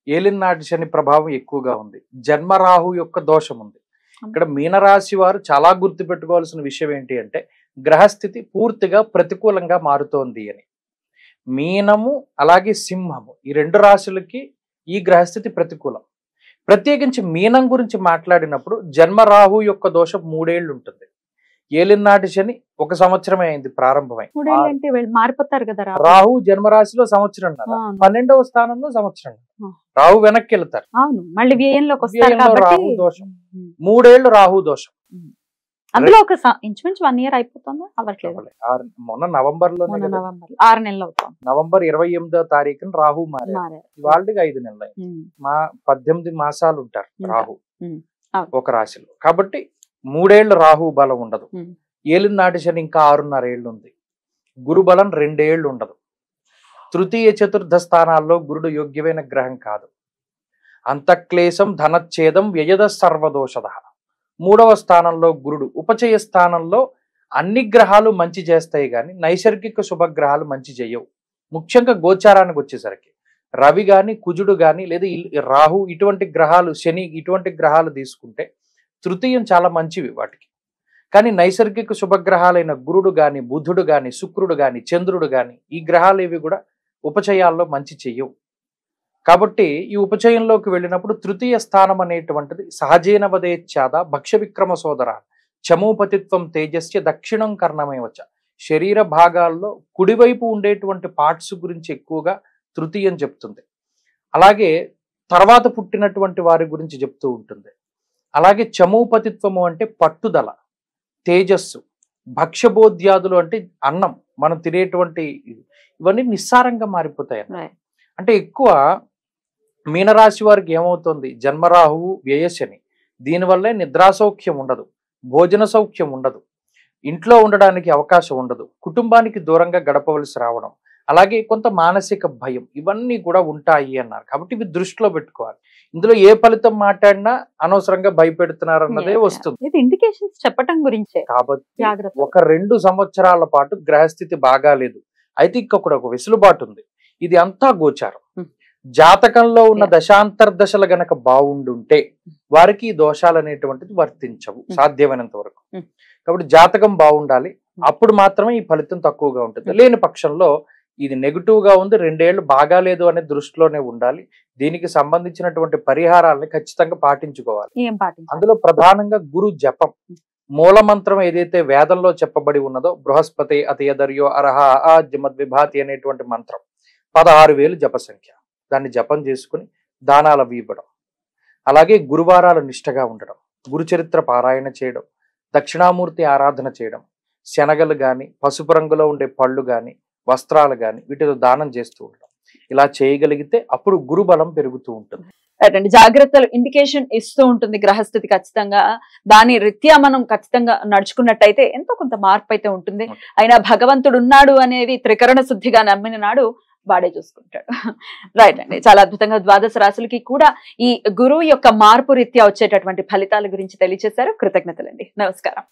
ఏలినాటి శని ప్రభావం ఎక్కువగా ఉంది, జన్మరాహు యొక్క దోషం ఉంది. ఇక్కడ మీనరాశి వారు చాలా గుర్తు పెట్టుకోవాల్సిన విషయం ఏంటి అంటే గ్రహస్థితి పూర్తిగా ప్రతికూలంగా మారుతోంది అని. మీనము అలాగే సింహము ఈ 2 రాశులకి ఈ గ్రహస్థితి ప్రతికూలం. ప్రత్యేకించి మీనం గురించి మాట్లాడినప్పుడు జన్మరాహు యొక్క దోషం 3 ఏళ్ళు ఉంటుంది. ఏలినాటి శని 1 సంవత్సరమే అయింది ప్రారంభమై. మారిపోతారు కదా రాహు జన్మరాశిలో సంవత్సరం, 12వ స్థానంలో సంవత్సరం. రాహు వెనక్కి వెళ్తారు. అవును, మళ్ళీ వ్యయంలోకి వస్తారు కాబట్టి రాహు దోషం 3 ఏళ్ళు రాహు దోషం. అందులో ఒక ఇంచుమించు 1 ఇయర్ అయిపోతుందా? అవ్వట్లేదు. మొన్న నవంబర్ 6 నెలలు అవుతాం. నవంబర్ 28వ తారీఖున రాహు మారారు. వాళ్ళకి 5 నెలలు. మా 18 మాసాలు ఉంటారు రాహు ఒక రాశిలో. కాబట్టి 3 ఏళ్ళు రాహు బలం ఉండదు. ఏలినాటి శని ఇంకా 6.5 ఏళ్ళు ఉంది. గురు బలం 2 ఏళ్ళు ఉండదు. తృతీయ చతుర్థ స్థానాల్లో గురుడు యోగ్యమైన గ్రహం కాదు. అంతఃక్లేశం ధనచ్ఛేదం వ్యయద సర్వదోషద. 3వ స్థానంలో గురుడు. ఉపచయ స్థానంలో అన్ని గ్రహాలు మంచి చేస్తాయి కానీ నైసర్గిక శుభగ్రహాలు మంచి చేయవు. ముఖ్యంగా గోచారానికి వచ్చేసరికి రవి గాని కుజుడు గాని లేదా రాహు ఇటువంటి గ్రహాలు, శని ఇటువంటి గ్రహాలు తీసుకుంటే తృతీయం చాలా మంచివి వాటికి. కానీ నైసర్గిక శుభగ్రహాలైన గురుడు గాని బుధుడు గాని శుక్రుడు గాని చంద్రుడు గాని ఈ గ్రహాలు ఏవి కూడా ఉపచయాల్లో మంచి చెయ్యవు. కాబట్టి ఈ ఉపచయంలోకి వెళ్ళినప్పుడు తృతీయ స్థానం అనేటువంటిది సహజేన వదేచ్ఛాద భక్ష్య విక్రమ సోదర చమూపతిత్వం తేజస్య దక్షిణం కర్ణమే వచ్చ. శరీర భాగాల్లో కుడివైపు ఉండేటువంటి పార్ట్స్ గురించి ఎక్కువగా తృతీయం చెప్తుంది. అలాగే తర్వాత పుట్టినటువంటి వారి గురించి చెప్తూ ఉంటుంది. అలాగే చమూపతిత్వము అంటే పట్టుదల, తేజస్సు, భక్ష్యబోధ్యాదులు అంటే అన్నం, మనం తినేటువంటి ఇవన్నీ నిస్సారంగా మారిపోతాయి. అంటే ఎక్కువ మీనరాశి వారికి ఏమవుతుంది, జన్మరాహువు వ్యయశని, దీనివల్లే నిద్రాసౌఖ్యం ఉండదు, భోజన సౌఖ్యం ఉండదు, ఇంట్లో ఉండడానికి అవకాశం ఉండదు, కుటుంబానికి దూరంగా గడపవలసి రావడం, అలాగే కొంత మానసిక భయం, ఇవన్నీ కూడా ఉంటాయి అన్నారు. కాబట్టి ఇవి దృష్టిలో పెట్టుకోవాలి. ఇందులో ఏ ఫలితం మాట్లాడినా అనవసరంగా భయపెడుతున్నారు అన్నదే వస్తుంది. ఇండికేషన్స్ చెప్పటం గురించే. కాబట్టి ఒక 2 సంవత్సరాల పాటు గ్రహస్థితి బాగాలేదు, అయితే ఇంకొకటి ఒక వెసులుబాటు ఉంది. ఇది అంతా గోచారం. జాతకంలో ఉన్న దశాంతర్దశలు గనక బాగుండుంటే వారికి ఈ దోషాలు అనేటువంటిది వర్తించవు సాధ్యమైనంత వరకు. కాబట్టి జాతకం బాగుండాలి, అప్పుడు మాత్రమే ఈ ఫలితం తక్కువగా ఉంటుంది. లేని పక్షంలో ఇది నెగిటివ్ గా ఉంది, 2 ఏళ్ళు బాగాలేదు అనే దృష్టిలోనే ఉండాలి. దీనికి సంబంధించినటువంటి పరిహారాలని ఖచ్చితంగా పాటించుకోవాలి. అందులో ప్రధానంగా గురు జపం, మూల మంత్రం ఏదైతే వేదంలో చెప్పబడి ఉన్నదో బృహస్పతి అతయదర్యో అర్హ జమద్విభాతి అనేటువంటి మంత్రం 16,000 జప సంఖ్య, దాన్ని జపం చేసుకుని దానాలు ఇవ్వడం, అలాగే గురువారాలు నిష్టగా ఉండడం, గురుచరిత్ర పారాయణ చేయడం, దక్షిణామూర్తి ఆరాధన చేయడం, శనగలు గాని పసుపు రంగులో ఉండే పళ్ళు గాని వస్త్రాలు గాని వీటితో దానం చేస్తూ ఉండడం, ఇలా చేయగలిగితే అప్పుడు గురుబలం పెరుగుతూ ఉంటుంది. అండి, జాగ్రత్తలు ఇండికేషన్ ఇస్తూ ఉంటుంది గ్రహస్థితి. ఖచ్చితంగా దాని రీత్యా మనం ఖచ్చితంగా నడుచుకున్నట్టయితే ఎంతో కొంత మార్పు అయితే ఉంటుంది. అయినా భగవంతుడు ఉన్నాడు అనేది త్రికరణ శుద్ధిగా నమ్మిన నాడు వాడే చూసుకుంటాడు. రైట్ అండి, చాలా అద్భుతంగా ద్వాదశ రాశులకి కూడా ఈ గురువు యొక్క మార్పు రీత్యా వచ్చేటటువంటి ఫలితాల గురించి తెలియజేశారు. కృతజ్ఞతలండి. నమస్కారం.